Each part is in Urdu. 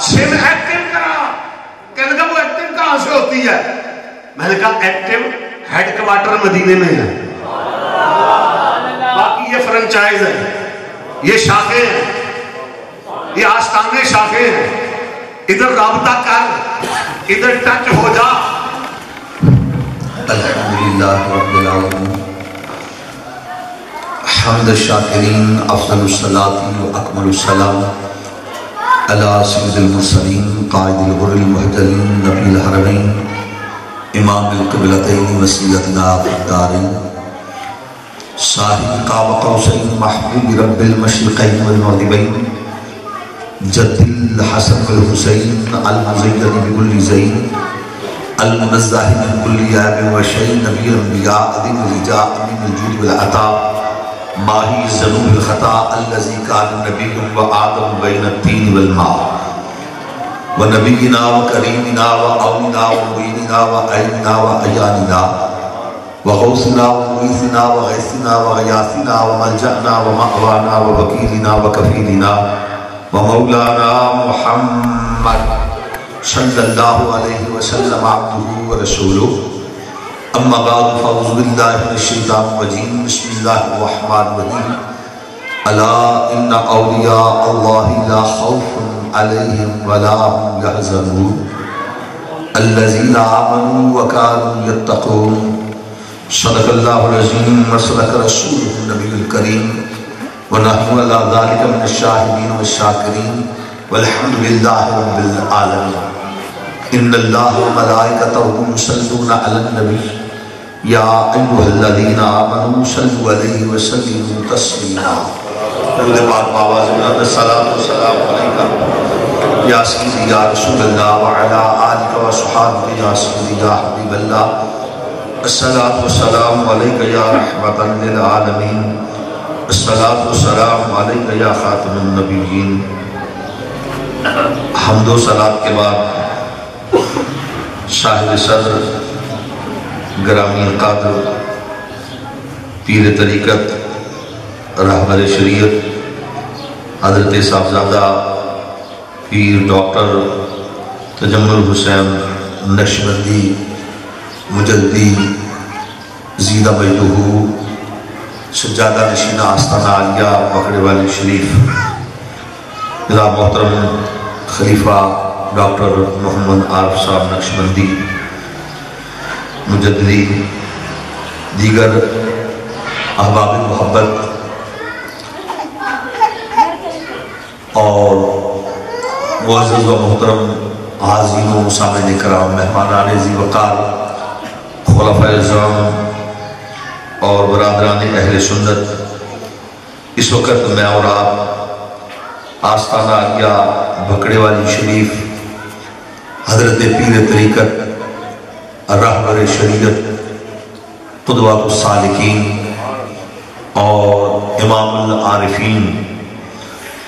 سم ایکٹیو کرا. کہنے کا وہ ایکٹیو کہاں سے ہوتی ہے؟ میں نے کہا ایکٹیو ہیڈ کوارٹر مدینے میں ہے، باقی یہ فرنچائز ہے، یہ شاخیں ہیں، یہ آستانے شاخیں ہیں. ادھر رابطہ کر، ادھر ٹچ ہو جا. الحمدللہ رب العالمین، حمد الشاکرین، افضل الصلاۃ و اکمل السلام علی سید المرسلین قائد الغر المحجلین نبی الحرمین امام القبلتین وسیلتنا فی الدارین صاحب قاب قوسین محبوب رب المشرقین والمغربین جد الحسن والحسین المزین بكل زین المنزہ من کل عیب وشین نبی الانبیاء عظیم الرجاء امین الجود والعطاء ماہی ذنوب الخطا الذی کان نبی و آدم بین الطین والماء و نبینا و کریمنا و اوننا و معیننا و عیننا و عیاننا و غوثنا و مغیثنا و غیثنا و غیاثنا و ملجأنا و مأوانا و وکیلنا و کفیلنا و مولانا محمد صلی اللہ علیہ وسلم عبدہ و رسولہ. اما بعد فاعوذ باللہ من الشیطان الرجیم، بسم اللہ الرحمن الرحیم. الا ان اولیاء اللہ لا خوف علیہم ولا هم يحزنون الذین آمنوا وكانوا يتقون. صدق اللہ العظیم وصدق رسولہ النبی الکریم ونحن علی ذلک من الشاہدین والشاکرین والحمد للہ رب العالمین. ان اللہ وملائکتہ یصلون علی النبی یا ایھا الذین آمنوا صلوا علیہ وسلموا تسلیما. درود پاک آواز بلند، الصلاۃ والسلام علیکم یا سیدی یا رسول اللہ وعلی آلک و صحابہ یا سیدی یا حبیب اللہ. الصلاۃ والسلام علیک یا رحمۃ للعالمین. الصلاۃ والسلام علیک یا خاتم النبیین. حمد و صلاۃ کے بعد صاحب صدر گرامی قادر پیر طریقت رہبر شریعت حضرت صاحبزادہ پیر ڈاکٹر تجمل حسین نقشبندی مجددی زیدہ مجدہ سجادہ نشینہ آستانہ عالیہ پکڑے والی شریف، جناب محترم خلیفہ ڈاکٹر محمد عارف صاحب نقشبندی مجددی، دیگر احباب محبت اور معزز و محترم حاضرین و سامعین کرام، مہمانان ذی وقار، خلفائے اعظام اور برادران اہل سنت، اس وقت میں اور آپ آستانہ عالیہ بھکڑے والی شریف حضرت پیر طریقت رہبر شریعت قدوۃ السالکین اور امام العارفین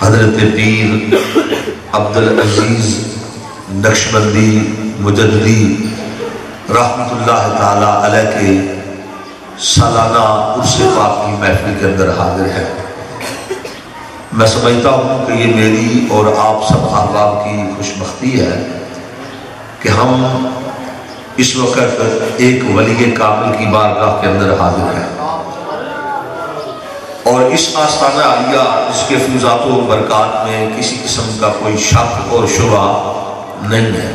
حضرت پیر عبدالعزیز نقشبندی مجددی رحمت اللہ تعالی علیہ کے سالانہ عرس پاک کی محفل کے اندر حاضر ہے. میں سمجھتا ہوں کہ یہ میری اور آپ سب احباب کی خوشبختی ہے کہ ہم اس وقت ایک ولی کامل کی بارگاہ کے اندر حاضر ہیں اور اس آستانہ عالیہ جس کے فیوزات و برکات میں کسی قسم کا کوئی شک اور شبہ نہیں ہے،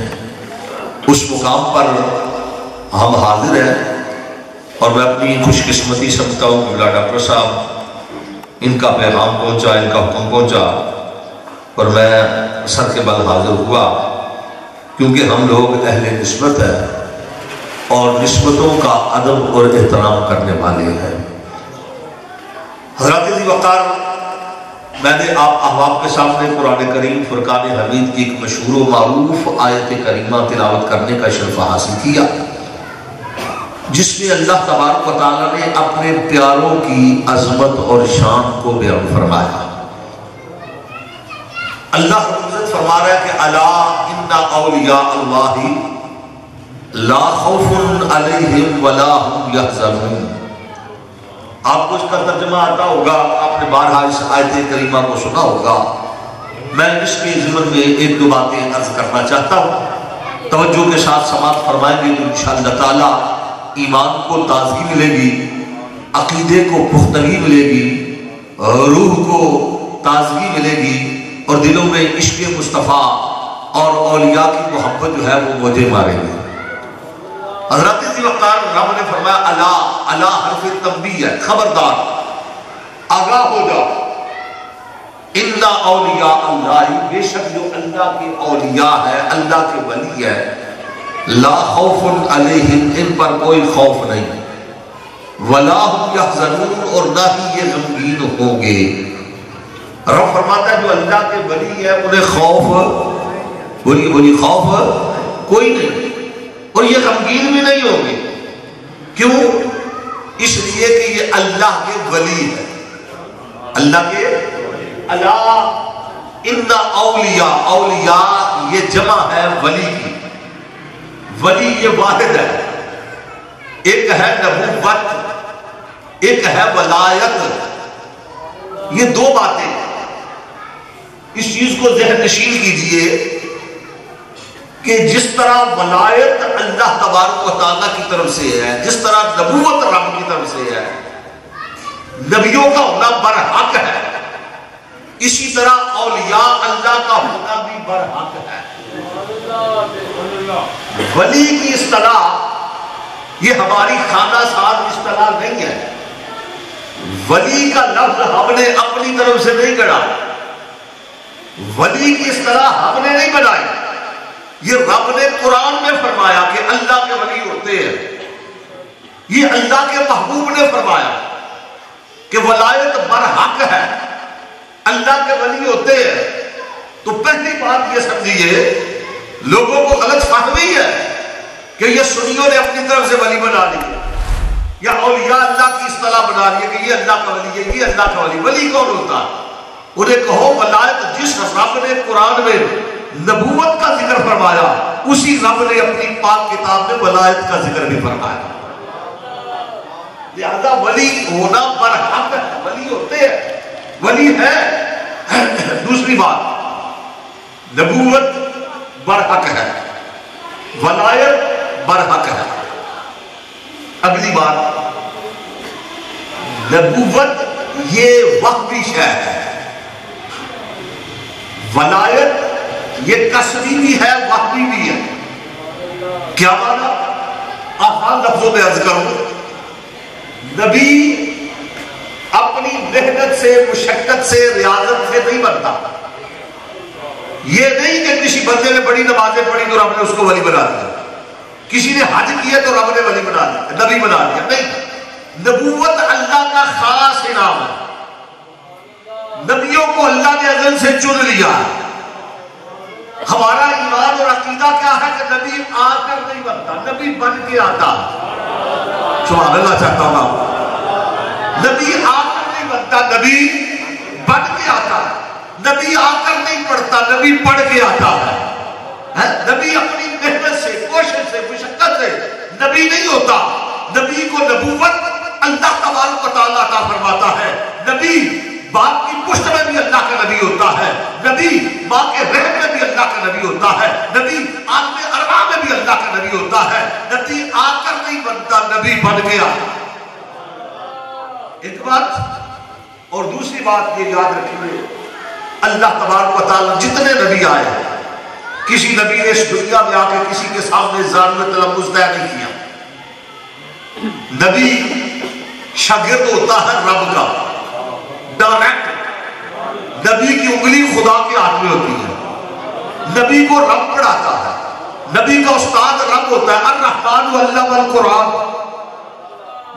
اس مقام پر ہم حاضر ہیں. اور میں اپنی خوش قسمتی سمجھتا ہوں کہ ڈاکٹر صاحب ان کا پیغام پہنچا، ان کا حکم پہنچا اور میں سر کے بل حاضر ہوا، کیونکہ ہم لوگ اہل نسبت ہیں اور نسبتوں کا ادب اور احترام کرنے والے ہیں. حضرات ذی وقار، میں نے آپ احباب کے سامنے قرآن کریم فرقان حمید کی ایک مشہور و معروف آیت کریمہ تلاوت کرنے کا شرف حاصل کیا، جس میں اللہ تبارک و تعالیٰ نے اپنے پیاروں کی عظمت اور شان کو بیان فرمایا. اللہ رب العزت فرما رہا ہے کہ الا ان اولیاء اللہ لا خوف علیہم ولا هم یحزنون. آپ کو اس کا ترجمہ آتا ہوگا، آپ نے بارہا اس آیت کریمہ کو سنا ہوگا میں اس کے ضمن میں ایک دو باتیں عرض کرنا چاہتا ہوں، توجہ کے ساتھ سماعت فرمائیں گے تو انشاءاللہ تعالی ایمان کو تازگی ملے گی، عقیدے کو پختگی ملے گی، روح کو تازگی ملے گی، اور دلوں میں عشق مصطفیٰ اور اولیاء کی محبت جو ہے وہ موجے مارے گی۔ حضرت ذی وقار رب نے فرمایا الا، الا حرف تنبیہ ہے، خبردار آگاہ ہو جاؤ، اِنَّ اولیاء اللہ، بے شک جو اللہ کے اولیاء ہے، اللہ کے ولی ہے، لا خوف علیہم، ان پر کوئی خوف نہیں، ولا هم يحزنون، اور نہ ہی یہ غمگین ہوں گے۔ رب فرماتا ہے جو اللہ کے ولی ہے انہیں خوف، بولی خوف کوئی نہیں، اور یہ غمگین بھی نہیں ہوں گے۔ کیوں؟ اس لیے کہ یہ اللہ کے ولی ہے، اللہ کے اللہ ان اولیاء، اولیاء یہ جمع ہے ولی کی، ولی یہ واحد ہے، ایک ہے نبوت، ایک ہے ولایت، یہ دو باتیں، اس چیز کو ذہن نشین کیجئے کہ جس طرح ولایت اللہ تبارک و تعالیٰ کی طرف سے ہے، جس طرح نبوت رب کی طرف سے ہے، نبیوں کا ہونا برحق ہے، اسی طرح اولیاء اللہ کا ہونا بھی برحق ہے۔ ولی کی اصطلاح یہ ہماری خانہ ساز اصطلاح نہیں ہے، ولی کا لفظ ہم نے اپنی طرف سے نہیں گڑھا، ولی کی اصطلاح ہم نے نہیں بنائی، یہ رب نے قرآن میں فرمایا کہ اللہ کے ولی ہوتے ہیں، یہ اللہ کے محبوب نے فرمایا کہ ولایت برحق ہے، اللہ کے ولی ہوتے ہیں۔ تو پہلی بات یہ سمجھیے، لوگوں کو غلط فہمی ہے کہ یہ سنیوں نے اپنی طرف سے ولی بنا لیے، یا اولیاء اللہ کی اصطلاح بنا لیے کہ یہ اللہ کا ولی ہے، یہ اللہ کا ولی۔ ولی کون ہوتا ہے؟ انہیں کہو ولایت جس رب نے قرآن میں نبوت کا ذکر فرمایا، اسی رب نے اپنی پاک کتاب میں ولایت کا ذکر بھی فرمایا، لہذا ولی ہونا برحق ہے، ولی ہوتے ہیں، ولی ہے۔ دوسری بات، نبوت برحق ہے، ولایت برحق ہے۔ اگلی بات، نبوت یہ وقتی شے ہے، ولایت یہ کسبی بھی ہے، وقتی بھی ہے۔ کیا مانا؟ آسان لفظوں میں عرض کروں، نبی اپنی محنت سے، مشقت سے، ریاضت سے نہیں بنتا۔ یہ نہیں کہ کسی بندے نے بڑی نمازیں پڑھی تو رب نے اس کو ولی بنا دیا، کسی نے حج کیا تو رب نے ولی بنا دیا، نبی بنا دیا، نہیں۔ نبوت اللہ کا خاص انعام ہے، نبیوں کو اللہ نے ازل سے چن لیا۔ ہمارا ایمان اور عقیدہ کیا ہے کہ نبی آ کر نہیں بنتا، نبی بن کے آتا۔ سبحان اللہ چاہتا ہوں، نبی آ کر نہیں بنتا، نبی بن کے آتا ہے۔ نبی آ کر نہیں پڑھتا، نبی پڑھ کے آتا ہے۔ نبی اپنی محنت سے، کوشش سے، مشقت سے نبی نہیں ہوتا۔ نبی کو نبوت اللہ تبارک و تعالیٰ عطا فرماتا ہے۔ نبی باپ کی پشت میں بھی اللہ کا نبی ہوتا ہے، نبی ماں کے رحم میں بھی اللہ کا نبی ہوتا ہے، نبی عالم ارواح میں بھی اللہ کا نبی ہوتا ہے۔ نبی آ کر نہیں بنتا، نبی بن گیا۔ ایک بات، اور دوسری بات یہ یاد رکھیے، اللہ تبارک و تعالیٰ جتنے نبی آئے، کسی نبی نے اس دنیا میں آ کے کسی کے سامنے ظالم تلفظ طے نہیں کیا۔ نبی شاگرد ہوتا ہے رب کا، ڈائریکٹ، نبی کی انگلی خدا کے ہاتھ میں ہوتی ہے، نبی کو رب پڑھاتا ہے، نبی کا استاد رب ہوتا ہے، الرحمن علم القرآن،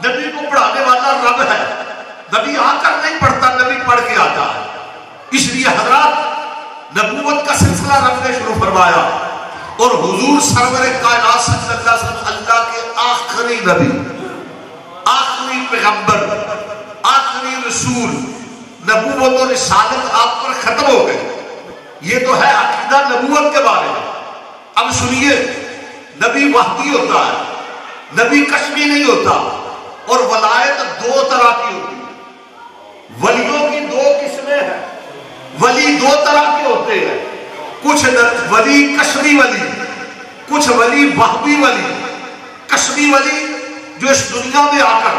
نبی کو پڑھانے والا رب ہے۔ نبی آ کر نہیں پڑھتا، نبی پڑھ کے آتا ہے۔ اس لیے حضرات نبوت کا سلسلہ رب نے شروع فرمایا، اور حضور سرور کائنات صلی اللہ علیہ وسلم اللہ کے آخری نبی، آخری پیغمبر، آخری رسول، نبوت اور رسالت آپ پر ختم ہو گئی۔ یہ تو ہے عقیدہ نبوت کے بارے میں۔ اب سنیے، نبی وحدی ہوتا ہے، نبی کشمی نہیں ہوتا، اور ولایت دو طرح کی ہوتی ہے۔ ولیوں کی دو قسمیں ہیں، ولی دو طرح کے ہوتے ہیں۔ ہوتے ہیں، کچھ ولی کشمی ولی، کچھ ولی وہبی ولی۔ کشمی ولی جو اس دنیا میں آ کر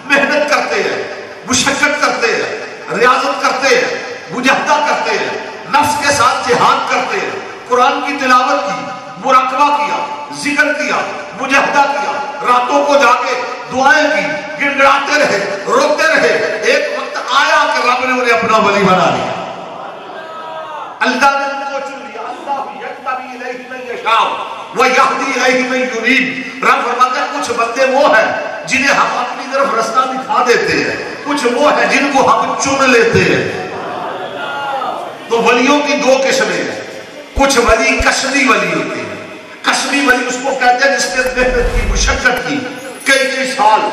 محنت کرتے ہیں، مشقت کرتے ہیں، ریاضت کرتے ہیں، مجاہدہ کرتے ہیں، نفس کے ساتھ جہاد کرتے ہیں، قرآن کی تلاوت کی، مراقبہ کیا، ذکر کیا، مجاہدہ کیا، راتوں کو جا کے دعائیں کی، گڑگڑاتے رہے، روتے رہے، ایک وقت آیا کہ رب نے انہیں اپنا ولی بنا لیا، اللہ نے ان کو چن لیا۔ اللہ یجتبی الیہ من یشاء ویہدی الیہ من یریب۔ رب فرماتا ہے کچھ بندے وہ ہیں جنہیں ہم اپنی طرف رستہ دکھا دیتے ہیں، کچھ وہ ہیں جن کو ہم چن لیتے ہیں۔ تو ولیوں کی دو قسمیں ہیں، کچھ ولی کشمی ولی ہوتے ہیں۔ کشمی ولی اس کو کہتے ہیں جس نے محنت کی، مشقت کی، کئی سال۔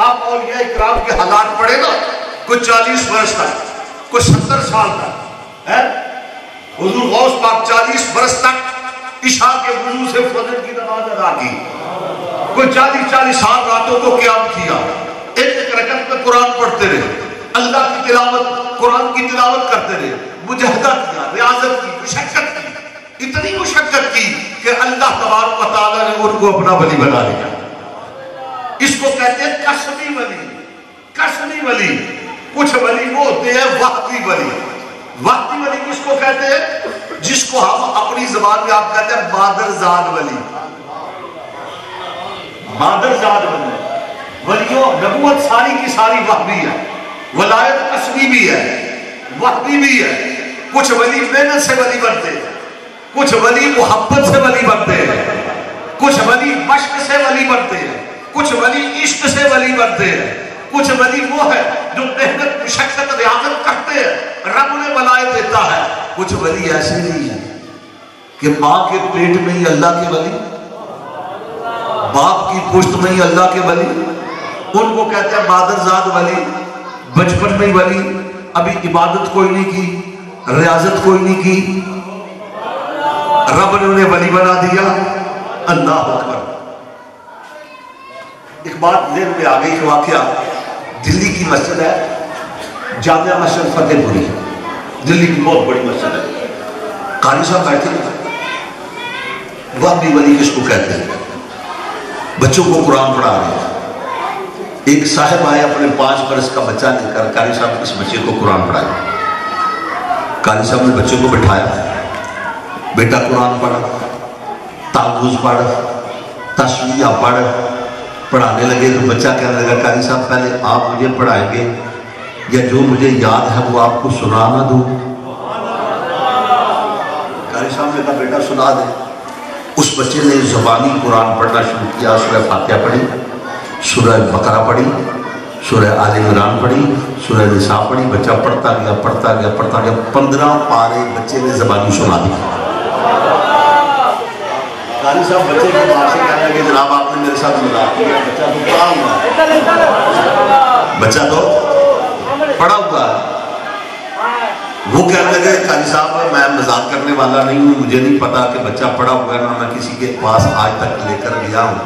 آپ اولیاء اکرام کے حالات پڑھے نا، کوئی 40 برس تک، کوئی 70 سال تک، حضور غوث پاک 40 برس تک عشاء کے وضو سے فجر کی نماز ادا کی، کوئی 40 سال راتوں کو قیام کیا، ایک رکعت میں قرآن پڑھتے رہے، اللہ کی تلاوت، قرآن کی تلاوت کرتے رہے، مجاہدہ کیا، ریاضت کی، مشقت کی، اتنی مشقت کی کہ اللہ تبارک و تعالیٰ نے ان کو اپنا ولی بنا لیا۔ اس کو کہتے ہیں کشمی ولی۔ کشمی ولی۔ کچھ ولی وہ ہوتے ہیں وحدی ولی۔ وحدی ولی کس کو کہتے ہیں؟ جس کو ہم اپنی زبان میں آپ کہتے ہیں مادرزاد ولی۔ مادرزاد ولی۔ ولیوں نبوت ساری کی ساری وحدی ہے، ولایت کشمی بھی ہے، وحدی بھی ہے۔ کچھ ولی محنت سے ولی بنتے ہیں، کچھ ولی محبت سے ولی بنتے ہیں، کچھ ولی مشق سے ولی بنتے ہیں، کچھ ولی عشق سے ولی بنتے ہیں، کچھ ولی وہ ہے جو محنت، مشقت، ریاضت کرتے ہیں، رب انہیں ولایت دیتا ہے۔ کچھ ولی ایسے نہیں ہیں کہ ماں کے پیٹ میں ہی اللہ کے ولی، باپ کی پشت میں ہی اللہ کے ولی، ان کو کہتے ہیں مادرزاد ولی۔ بچپن میں ہی ولی، ابھی عبادت کوئی نہیں کی، ریاضت کوئی نہیں کی، رب نے انہیں ولی بنا دیا۔ اللہ اکبر۔ ایک بات ذہن میں آ گئی کہ واقعہ دلی کی مسجد ہے، جامعہ مسجد فتح پوری، دلی کی بہت بڑی مسجد ہے۔ قاری صاحب بیٹھے وہبی ولی کس کو کہتے ہیں، بچوں کو قرآن پڑھا رہے ہیں۔ ایک صاحب آئے اپنے 5 برس کا بچہ لے کر، قاری صاحب اس بچے کو قرآن پڑھایا۔ قاری صاحب نے بچے کو بٹھایا، بیٹا قرآن پڑھ، تعوذ پڑھ، تسبیح پڑھ۔ پڑھانے لگے تو بچہ کہنے لگا قاری صاحب پہلے آپ مجھے پڑھائیں گے یا جو مجھے یاد ہے وہ آپ کو سنا نہ دوں؟ قاری صاحب نے کہا بیٹا سنا دے۔ اس بچے نے زبانی قرآن پڑھنا شروع کیا، سورہ فاتحہ پڑھی، سورہ بقرہ پڑھی، سورہ آل عمران پڑھی، سورہ نساء پڑھی۔ بچہ پڑھتا گیا پڑھتا گیا پڑھتا گیا، 15 پارے بچے نے زبانی سنا دی۔ قاری صاحب بچے کے پاس سے کہنے لگے جناب آپ نے میرے ساتھ مذاق کیا، بچہ تو پڑھا ہوا ہے، بچہ تو پڑھا ہوا ہے۔ وہ کہنے لگے قاری صاحب میں مذاق کرنے والا نہیں ہوں، مجھے نہیں پتا کہ بچہ پڑھا ہوا ہے، نہ میں کسی کے پاس آج تک لے کر گیا ہوں،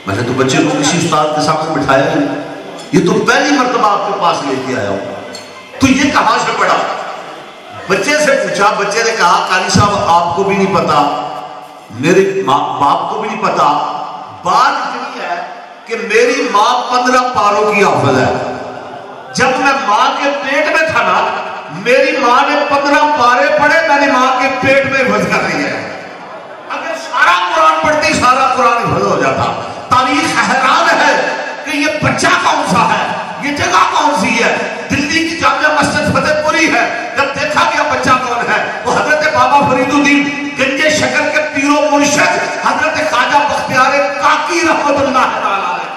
میں نے تو بچے کو کسی استاد کے سامنے بٹھایا نہیں، یہ تو پہلی مرتبہ آپ کے پاس لے کے آیا ہوں، تو یہ کہاں سے پڑھا؟ بچے سے پوچھا، بچے نے کہا قاری صاحب آپ کو بھی نہیں پتا، میرے باپ کو بھی نہیں پتا، بات اتنی ہے کہ میری ماں 15 پاروں کی حافظ ہے، جب میں ماں کے پیٹ میں تھا نا میری ماں نے 15 پارے پڑھے، میری ماں کے پیٹ میں حفظ کر لی ہے۔ اگر سارا قرآن پڑھتی سارا قرآن حفظ ہو جاتا۔ تاریخ حیران ہے کہ یہ بچہ کون سا ہے، یہ جگہ کون سی ہے۔ دلی کی جامعہ مسجد فتح پوری ہے، جب دیکھا گیا بچہ کون ہے، وہ حضرت بابا فرید الدین گنجے شکر کے پیر و مرشد حضرت خواجہ بختیار کاکی رحمت اللہ تعالیٰ علیہ،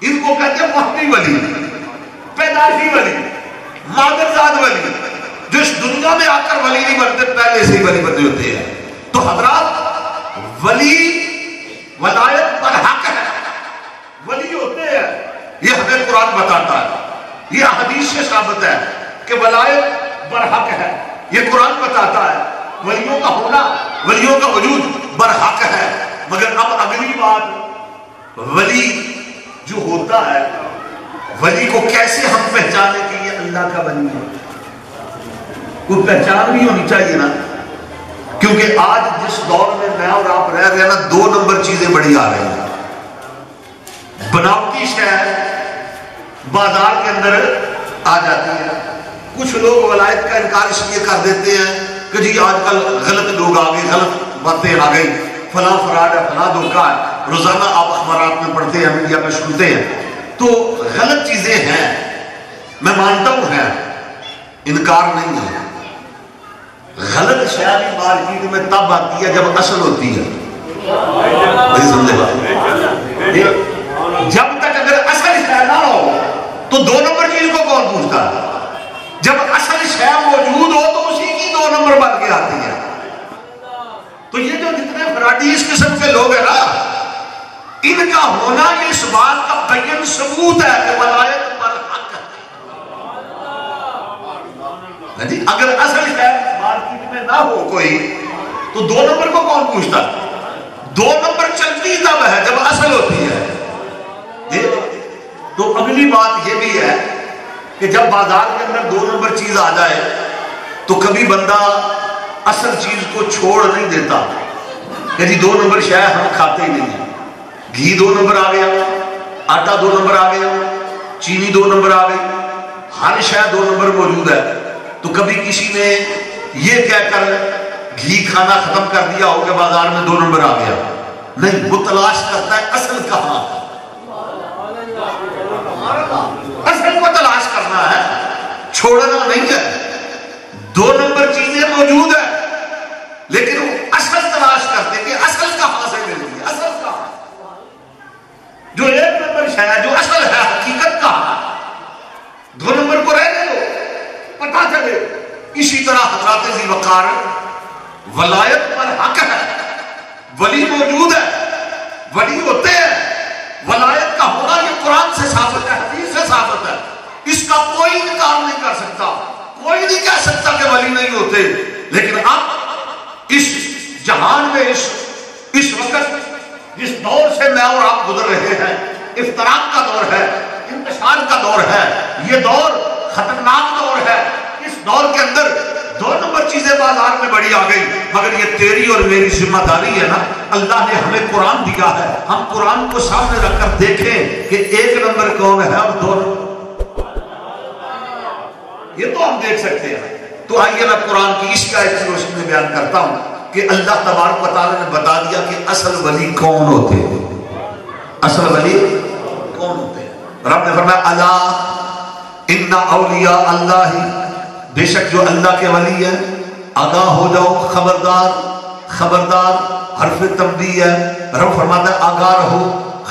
ان کو کہتے ہیں وحدی ولی، پیدائشی ولی، مادرزاد ولی، جو اس دنیا میں آ کر ولی نہیں بنتے، پہلے سے ہی ولی بنتے ہوتے ہیں۔ تو حضرات ولی ولایت پر حق ہے، ولی ہوتے ہیں، یہ ہمیں قرآن بتاتا ہے، یہ حدیث سے ثابت ہے کہ ولایت برحق ہے، یہ قرآن بتاتا ہے ولیوں کا ہونا، ولیوں کا وجود برحق ہے۔ مگر اب اگلی بات، ولی جو ہوتا ہے، ولی کو کیسے ہم پہچانے کہ یہ اللہ کا ولی ہے؟ کوئی پہچان بھی ہونی چاہیے نا، کیونکہ آج جس دور میں میں اور آپ رہ رہے ہیں نا، 2 نمبر چیزیں بڑی آ رہی ہیں. بناوٹی شہر بازار کے اندر آ جاتی ہے. کچھ لوگ ولایت کا انکار اس لیے کر دیتے ہیں کہ جی آج کل غلط لوگ آ گئے، غلط باتیں آ گئی، فلاں فراڈ ہے، فلاں دھوکہ ہے. روزانہ آپ اخبارات میں پڑھتے ہیں، میڈیا میں سنتے ہیں. تو غلط چیزیں ہیں، میں مانتا ہوں ہیں، انکار نہیں ہے. غلط شے بھی مارکیٹ میں تب آتی ہے جب اصل ہوتی ہے. نہیں سمجھے بات؟ جب تک اگر اصل شے نہ ہو تو 2 نمبر چیز کو کون پوچھتا ہے؟ جب اصل شے موجود ہو تو اسی کی 2 نمبر بن کے آتی ہے. تو یہ جو جتنے فراڈی اس قسم کے لوگ ہیں نا، ان کا ہونا یہ اس بات کا بین ثبوت ہے کہ ولایت پر حق ہے. جی اگر اصل شے مارکیٹ میں نہ ہو کوئی تو 2 نمبر کو کون پوچھتا؟ 2 نمبر چلتی تب ہے جب اصل ہوتی ہے. تو اگلی بات یہ بھی ہے کہ جب بازار کے اندر 2 نمبر چیز آ جائے تو کبھی بندہ اصل چیز کو چھوڑ نہیں دیتا کہ جی 2 نمبر شے ہم کھاتے ہی نہیں ہیں. گھی 2 نمبر آ گیا، آٹا 2 نمبر آ گیا، چینی 2 نمبر آ گئی، ہر شے 2 نمبر موجود ہے. تو کبھی کسی نے یہ کہہ کر گھی کھانا ختم کر دیا ہو کہ بازار میں 2 نمبر آ گیا؟ نہیں، وہ تلاش کرتا ہے اصل کہاں ہے. اصل کو تلاش کرنا ہے، چھوڑنا نہیں ہے. 2 نمبر چیزیں موجود ہیں لیکن وہ اصل تلاش کرتے کہ اصل کہاں سے ملتی ہے، اصل کہاں. جو 1 نمبر شے ہے، جو اصل ہے، حقیقت کہاں ہے. 2 نمبر کو رہنے دو، پتہ چلے. اسی طرح حضرات ذی وقار ولایت پر حق ہے، ولی موجود ہے، ولی ہوتے ہیں. ولایت کا ہونا یہ قرآن سے ثابت ہے، حدیث سے ثابت ہے. اس کا کوئی انکار نہیں کر سکتا، کوئی نہیں کہہ سکتا کہ ولی نہیں ہوتے. لیکن اب اس جہان میں اس وقت جس دور سے میں اور آپ گزر رہے ہیں، افتراق کا دور ہے، انتشار کا دور ہے، یہ دور خطرناک دور ہے. اس دور کے اندر 2 نمبر چیزیں بازار میں بڑی آ گئی. مگر یہ تیری اور میری ذمہ داری ہے نا، اللہ نے ہمیں قرآن دیا ہے، ہم قرآن کو سامنے رکھ کر دیکھیں کہ 1 نمبر کون ہے اور 2 نمبر. یہ تو ہم دیکھ سکتے ہیں. تو آئیے میں قرآن کی اس آیت کی روشنی میں بیان کرتا ہوں کہ اللہ تبارک و تعالی نے بتا دیا کہ اصل ولی کون ہوتے ہیں. اصل ولی کون ہوتے ہیں؟ رب نے فرمایا الا ان اولیاء اللہ، بے شک جو اللہ کے ولی ہیں، آگاہ ہو جاؤ، خبردار. خبردار حرف تنبیہ ہے. رب فرماتا ہے آگاہ رہو،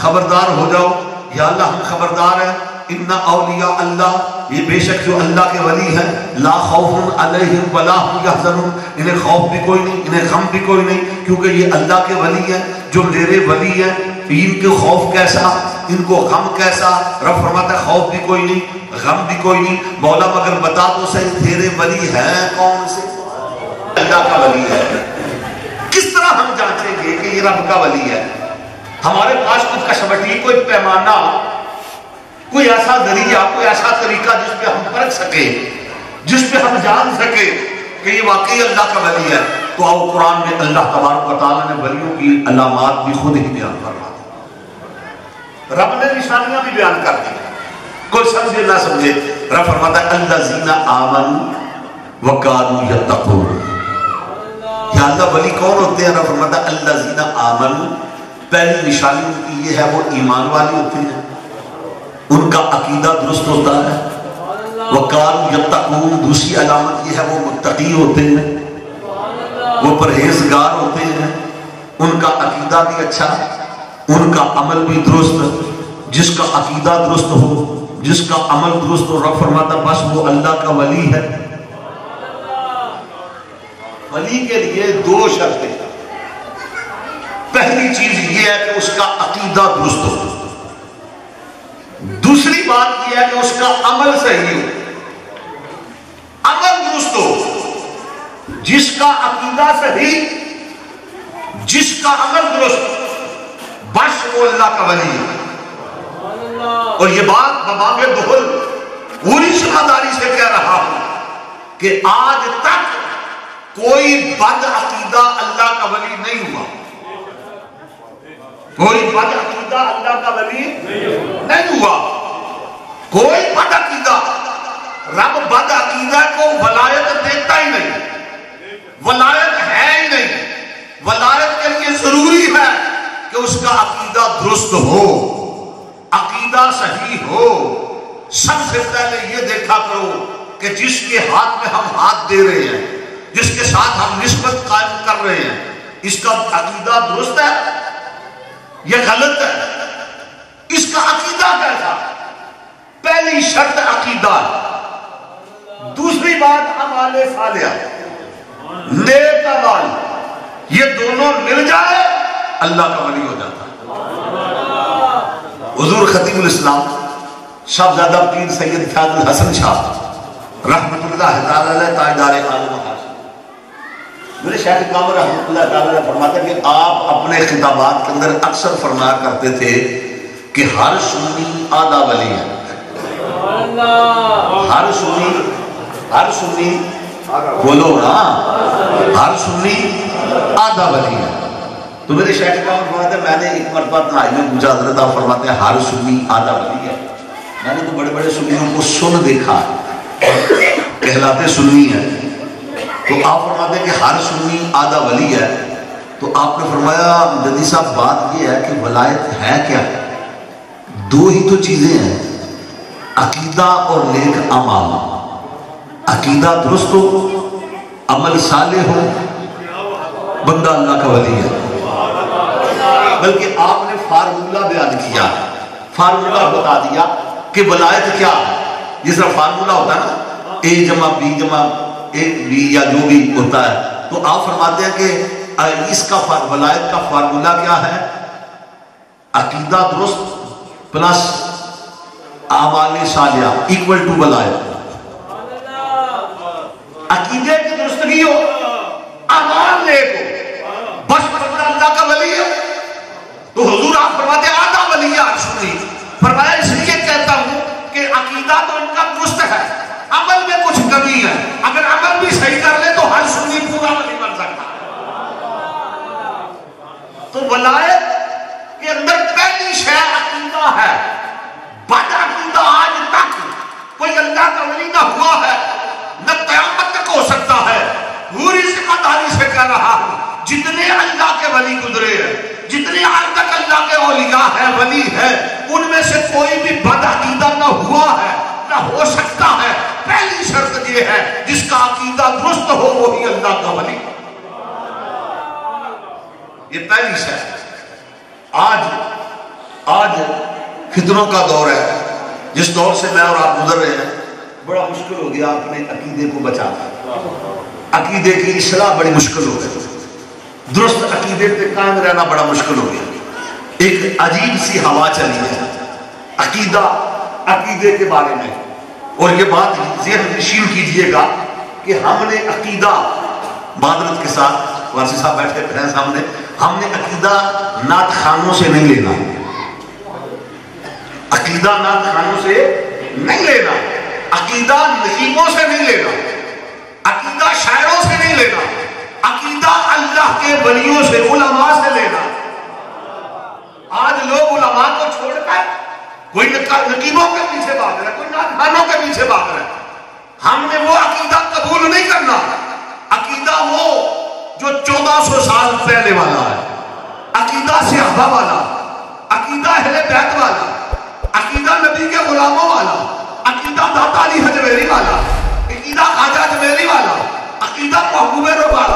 خبردار ہو جاؤ. یا اللہ ہم خبردار ہیں. ان اولیاء اللہ، یہ بے شک جو اللہ کے ولی ہیں، لا خوف علیہم ولا هم يحزنون، انہیں خوف بھی کوئی نہیں، انہیں غم بھی کوئی نہیں، کیونکہ یہ اللہ کے ولی ہیں. جو میرے ولی ہیں ان کے خوف کیسا، ان کو غم کیسا. رب فرماتا ہے خوف بھی کوئی نہیں، غم بھی کوئی نہیں. مولا مگر بتا تو صحیح تیرے ولی ہیں کون سے؟ اللہ کا ولی ہے. کس طرح ہم جانچیں گے کہ یہ رب کا ولی ہے؟ ہمارے پاس کچھ کشمٹی، کوئی پیمانہ، کوئی ایسا ذریعہ، کوئی ایسا طریقہ جس پہ ہم پرکھ سکے، جس پہ ہم جان سکے کہ یہ واقعی اللہ کا ولی ہے. تو آؤ قرآن میں اللہ تبارک و تعالیٰ نے ولیوں کی علامات بھی خود ہی بیان فرما دی. رب نے نشانیاں بھی بیان کر دی. کوئی سمجھے نہ سمجھے، رب فرماتا ہے الذین آمنوا وکانوا یتقون. یا اللہ ولی کون ہوتے ہیں؟ رب فرماتا ہے الذین آمنوا، پہلی نشانی ان کی یہ ہے وہ ایمان والے ہوتے ہیں، ان کا عقیدہ درست ہوتا ہے. وکانوا یتقون، دوسری علامت یہ ہے وہ متقی ہوتے ہیں، وہ پرہیزگار ہوتے ہیں. ان کا عقیدہ بھی اچھا، ان کا عمل بھی درست. جس کا عقیدہ درست ہو، جس کا عمل درست ہو، رب فرماتا بس وہ اللہ کا ولی ہے. ولی کے لیے 2 شرطیں. پہلی چیز یہ ہے کہ اس کا عقیدہ درست ہو. دوسری بات یہ ہے کہ اس کا عمل صحیح ہو. عمل درست ہو. جس کا عقیدہ صحیح، جس کا عمل درست، بس وہ اللہ کا ولی ہے. اور یہ بات بباغ دہل پوری ذمہ داری سے کہہ رہا ہوں کہ آج تک کوئی بد عقیدہ اللہ کا ولی نہیں ہوا. کوئی بد عقیدہ اللہ کا ولی نہیں ہوا. کوئی بد عقیدہ. رب بد عقیدہ کو ولایت دیتا ہی نہیں. ولایت ہے ہی نہیں. ولایت کے لیے ضروری ہے کہ اس کا عقیدہ درست ہو, عقیدہ صحیح ہو. سب سے پہلے یہ دیکھا کرو کہ جس کے ہاتھ میں ہم ہاتھ دے رہے ہیں, جس کے ساتھ ہم نسبت قائم کر رہے ہیں, اس کا عقیدہ درست ہے یا غلط ہے؟ اس کا عقیدہ کیسا؟ پہلی شرط عقیدہ. دوسری بات اعمال صالحہ, نیک اعمال, یہ دونوں مل جائے اللہ کا ولی ہو جاتا ہے. حضور خطیب الاسلام صاحبزادہ پیر سید فیاض الحسن شاہ رحمت اللہ تعالی علیہ تاجدار عالم حاصل, میرے شیخ کامل رحمت اللہ تعالی علیہ فرماتے ہیں کہ آپ اپنے خطابات کے اندر اکثر فرمایا کرتے تھے کہ ہر سنی آدھا ولی ہے. ہر سنی بولو نا, ہر سنی آدھا ولی ہے. تو میرے شیخ کامل فرماتے ہیں میں نے ایک مرتبہ تنہائی میں پوچھا, حضرت آپ فرماتے ہیں ہر سنی آدھا ولی ہے. میں نے تو بڑے بڑے سنیوں کو سن دیکھا, کہلاتے سنی ہیں. تو آپ فرماتے ہیں کہ ہر سنی آدھا ولی ہے. تو آپ نے فرمایا جدی صاحب بات یہ ہے کہ ولایت ہے کیا؟ دو ہی تو چیزیں ہیں, عقیدہ اور نیک اعمال. عقیدہ درست ہو, عمل صالح ہو, بندہ اللہ کا ولی ہے. بلکہ آپ نے فارمولہ بیان کیا, فارمولہ بتا دیا کہ ولایت کیا ہے. جس طرح فارمولہ ہوتا ہے نا, اے جمع بی جمع اے بی یا جو بھی ہوتا ہے, تو آپ فرماتے ہیں کہ اس کا ولایت کا فارمولہ کیا ہے؟ عقیدہ درست پلس اعمال صالحہ ایکول ٹو ولایت. عقیدے کی درستگی ہو, اعمال نیک ہو, بس بندہ اللہ کا ولی ہے. تو حضور آپ فرماتے ہیں آدھا ولی ہے ہر سنی. فرمایا اس لیے کہتا ہوں کہ عقیدہ تو ان کا درست ہے, عمل میں کچھ کمی ہے. اگر عمل بھی صحیح کر لے تو ہر سنی پورا ولی بن سکتا ہے. تو ولایت کے اندر پہلی شے عقیدہ ہے. بد عقیدہ آج تک کوئی اللہ کا ولی نہ ہوا ہے, نہ قیامت تک ہو سکتا ہے. پوری ذمہ داری سے کہہ رہا ہوں, جتنے اللہ کے ولی گزرے ہیں, جتنے آج تک اللہ کے اولیاء ہیں, ولی ہیں, ان میں سے کوئی بھی بد عقیدہ نہ ہوا ہے نہ ہو سکتا ہے. پہلی شرط یہ ہے جس کا عقیدہ درست ہو وہی اللہ کا ولی. یہ پہلی شرط. آج فتنوں کا دور ہے, جس دور سے میں اور آپ گزر رہے ہیں. بڑا مشکل ہو گیا اپنے عقیدے کو بچانا. عقیدے کی اصلاح بڑی مشکل ہو گئی. درست عقیدے پہ قائم رہنا بڑا مشکل ہو گیا. ایک عجیب سی ہوا چلی ہے عقیدے کے بارے میں. اور یہ بات ذہن نشین کیجئے گا کہ ہم نے عقیدہ, معذرت کے ساتھ وارثی صاحب بیٹھے ہیں سامنے, ہم نے عقیدہ نعت خانوں سے نہیں لینا. عقیدہ نعت خانوں سے نہیں لینا, عقیدہ نظیموں سے نہیں لینا, عقیدہ شاعروں سے نہیں لینا, عقیدہ اللہ کے ولیوں سے, علماء سے لینا. آج لوگ علماء کو چھوڑ کر کوئی نقیبوں کے پیچھے بھاگ رہا ہے, کوئی نعت خانوں کے پیچھے بھاگ رہا ہے. ہم نے وہ عقیدہ قبول نہیں کرنا. عقیدہ وہ جو 1400 سال پہلے والا ہے, عقیدہ صحابہ والا, عقیدہ اہل بیت والا, عقیدہ نبی کے غلاموں والا, عقیدہ داتا علی حجویری والا, عقیدہ خواجہ جمیلی والا, عقیدہ محبوب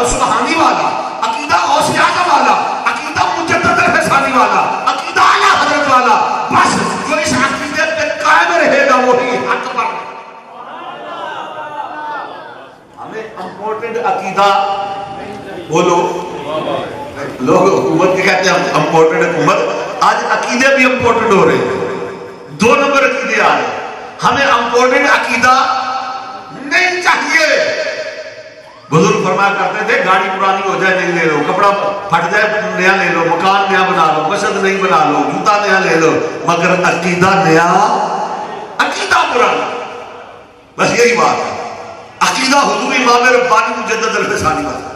سبحانی والا, عقیدہ غوث اعظم والا, عقیدہ مجدد الحسانی والا, عقیدہ اعلیٰ حضرت والا. بس جو اس عقیدے پہ قائم رہے گا وہی حق پر. ہمیں امپورٹنٹ عقیدہ بولو. لوگ حکومت کے کہتے ہیں امپورٹنٹ حکومت. آج عقیدے بھی امپورٹنٹ ہو رہے ہیں, 2 نمبر عقیدے آ رہے ہیں. ہمیں امپورٹنٹ عقیدہ نہیں چاہیے. بزرگ فرمایا کرتے تھے گاڑی پرانی ہو جائے نہیں لے لو, کپڑا پھٹ جائے نیا لے لو, مکان نیا بنا لو, مسجد نہیں بنا لو, جوتا نیا لے لو, مگر عقیدہ نیا, عقیدہ پرانا. بس یہی بات ہے. عقیدہ حضور امام ربانی مجدد الفسانی والا،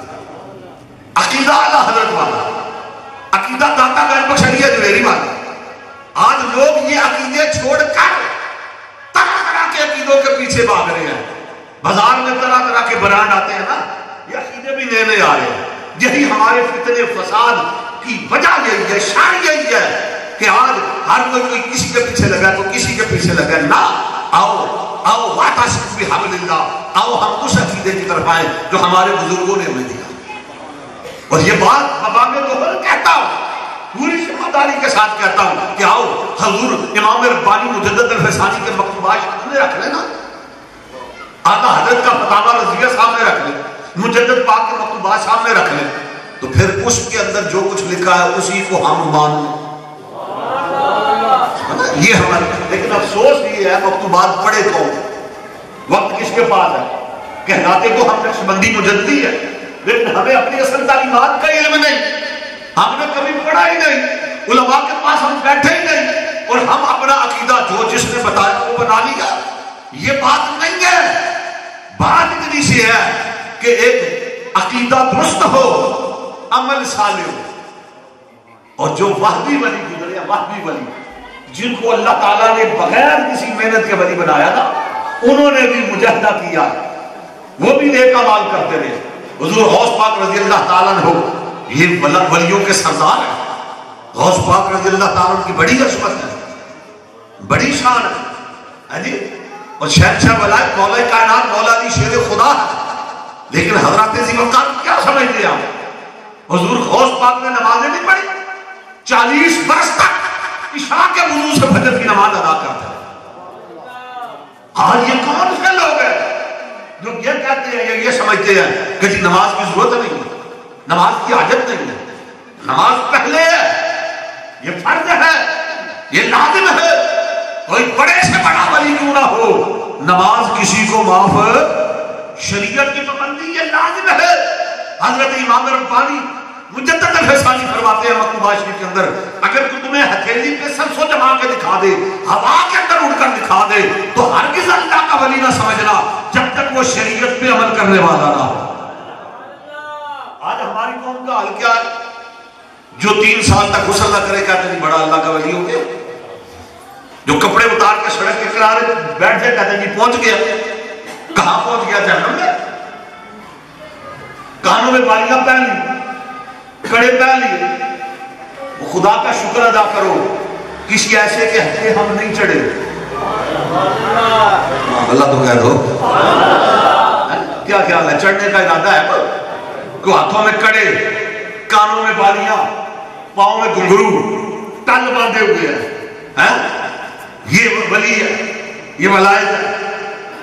عقیدہ اعلیٰ حضرت والا، عقیدہ داتا گنج بخش علی جویری والا. آج لوگ یہ عقیدے چھوڑ کر طرح طرح کے عقیدوں کے پیچھے بھاگ رہے ہیں. بازار میں طرح طرح کے برانڈ آتے ہیں نا، یہ عقیدے بھی نئے نئے آ رہے ہیں. یہی ہمارے فتنے فساد کی وجہ یہی ہے، شان یہی ہے کہ آج ہر کوئی کسی کے پیچھے لگا تو کسی کے پیچھے لگا. نہ آؤ واعتصموا بحبل اللہ، آؤ ہم اس عقیدے کی طرف آئیں جو ہمارے بزرگوں نے ہمیں دیا. اور یہ بات مقام دوہر کہتا ہوں، پوری ذمہ داری کے ساتھ کہتا ہوں کہ آؤ حضور امام ربانی مجدد الفسانی کے مکتوبات سامنے رکھ لینا، آقا حضرت کا فتاوی رضیہ سامنے رکھ لیں، مجدد پاک کے مکتوبات سامنے رکھ لیں، تو پھر اس کے اندر جو کچھ لکھا ہے اسی کو ہم مان لیں. یہ ہمارے، لیکن افسوس یہ ہے مکتوبات پڑھے کون، وقت کس کے پاس ہے. کہلاتے کو ہم نقشبندی مجددی ہے، لیکن ہمیں اپنی اصل تعلیمات کا علم نہیں، ہم نے کبھی پڑھا ہی نہیں، علماء کے پاس ہم بیٹھے ہی نہیں، اور ہم اپنا عقیدہ جو جس نے بتایا وہ بنا لیا. یہ بات نہیں ہے. بات اتنی سی ہے کہ ایک عقیدہ درست ہو، عمل صالح ہو. اور جو وہبی ولی گزرے ہیں، وہبی ولی جن کو اللہ تعالیٰ نے بغیر کسی محنت کے ولی بنایا تھا، انہوں نے بھی مجاہدہ کیا، وہ بھی نیک اعمال کرتے رہے. حضور غوث پاک رضی اللہ تعالیٰ عنہ یہ ولیوں کے سردار ہیں. غوث پاک رضی اللہ تعالیٰ عنہ کی بڑی عظمت ہے، بڑی شان ہے جی. اور شہنشاہ ولایت مولا کائنات مولا علی شیر خدا ہے. لیکن حضرات ذی الوقار کیا سمجھتے ہیں آپ؟ حضور غوث پاک نے نمازیں نہیں پڑھی، 40 برس تک عشاء کے وضو سے فجر کی نماز ادا کرتے ہیں. آج یہ کون سے لوگ ہیں جو یہ کہتے ہیں، یہ سمجھتے ہیں کہ جی نماز کی ضرورت نہیں ہے، نماز کی حاجت نہیں ہے، نماز پہلے ہے، یہ فرض ہے، یہ لازم ہے. کوئی بڑے سے بڑا ولی کیوں نہ ہو، نماز کسی کو معاف، شریعت کی پابندی یہ لازم ہے. حضرت امام ربانی مجدد الفسانی فرماتے ہیں مکتوبات شریف کے اندر، اگر تو تمہیں ہتھیلی پہ سرسوں جما کے دکھا دے، ہوا کے اندر اڑ کر دکھا دے، تو ہرگز اللہ کا ولی نہ سمجھنا جب تک وہ شریعت پہ عمل کرنے والا نہ ہو. آج ہماری قوم کا حال کیا ہے؟ جو 3 سال تک غسل نہ کرے کہتے نہیں بڑا اللہ کا ولی ہو گیا. جو کپڑے اتار کے سڑک کے کنارے بیٹھ جائے کہتے نہیں پہنچ گیا. کہاں پہنچ گیا؟ جہنم میں. کانوں میں بالیاں پہن لی، کڑے پہن لیے. وہ خدا کا شکر ادا کرو کسی ایسے کے ہتھے ہم نہیں چڑھے. اللہ تو کہہ دو کیا خیال ہے؟ چڑھنے کا ارادہ ہے کہ ہاتھوں میں کڑے، کانوں میں بالیاں، پاؤں میں گھنگرو، ٹل باندھے ہوئے ہیں. یہ ولی ہے، یہ ولایت ہے.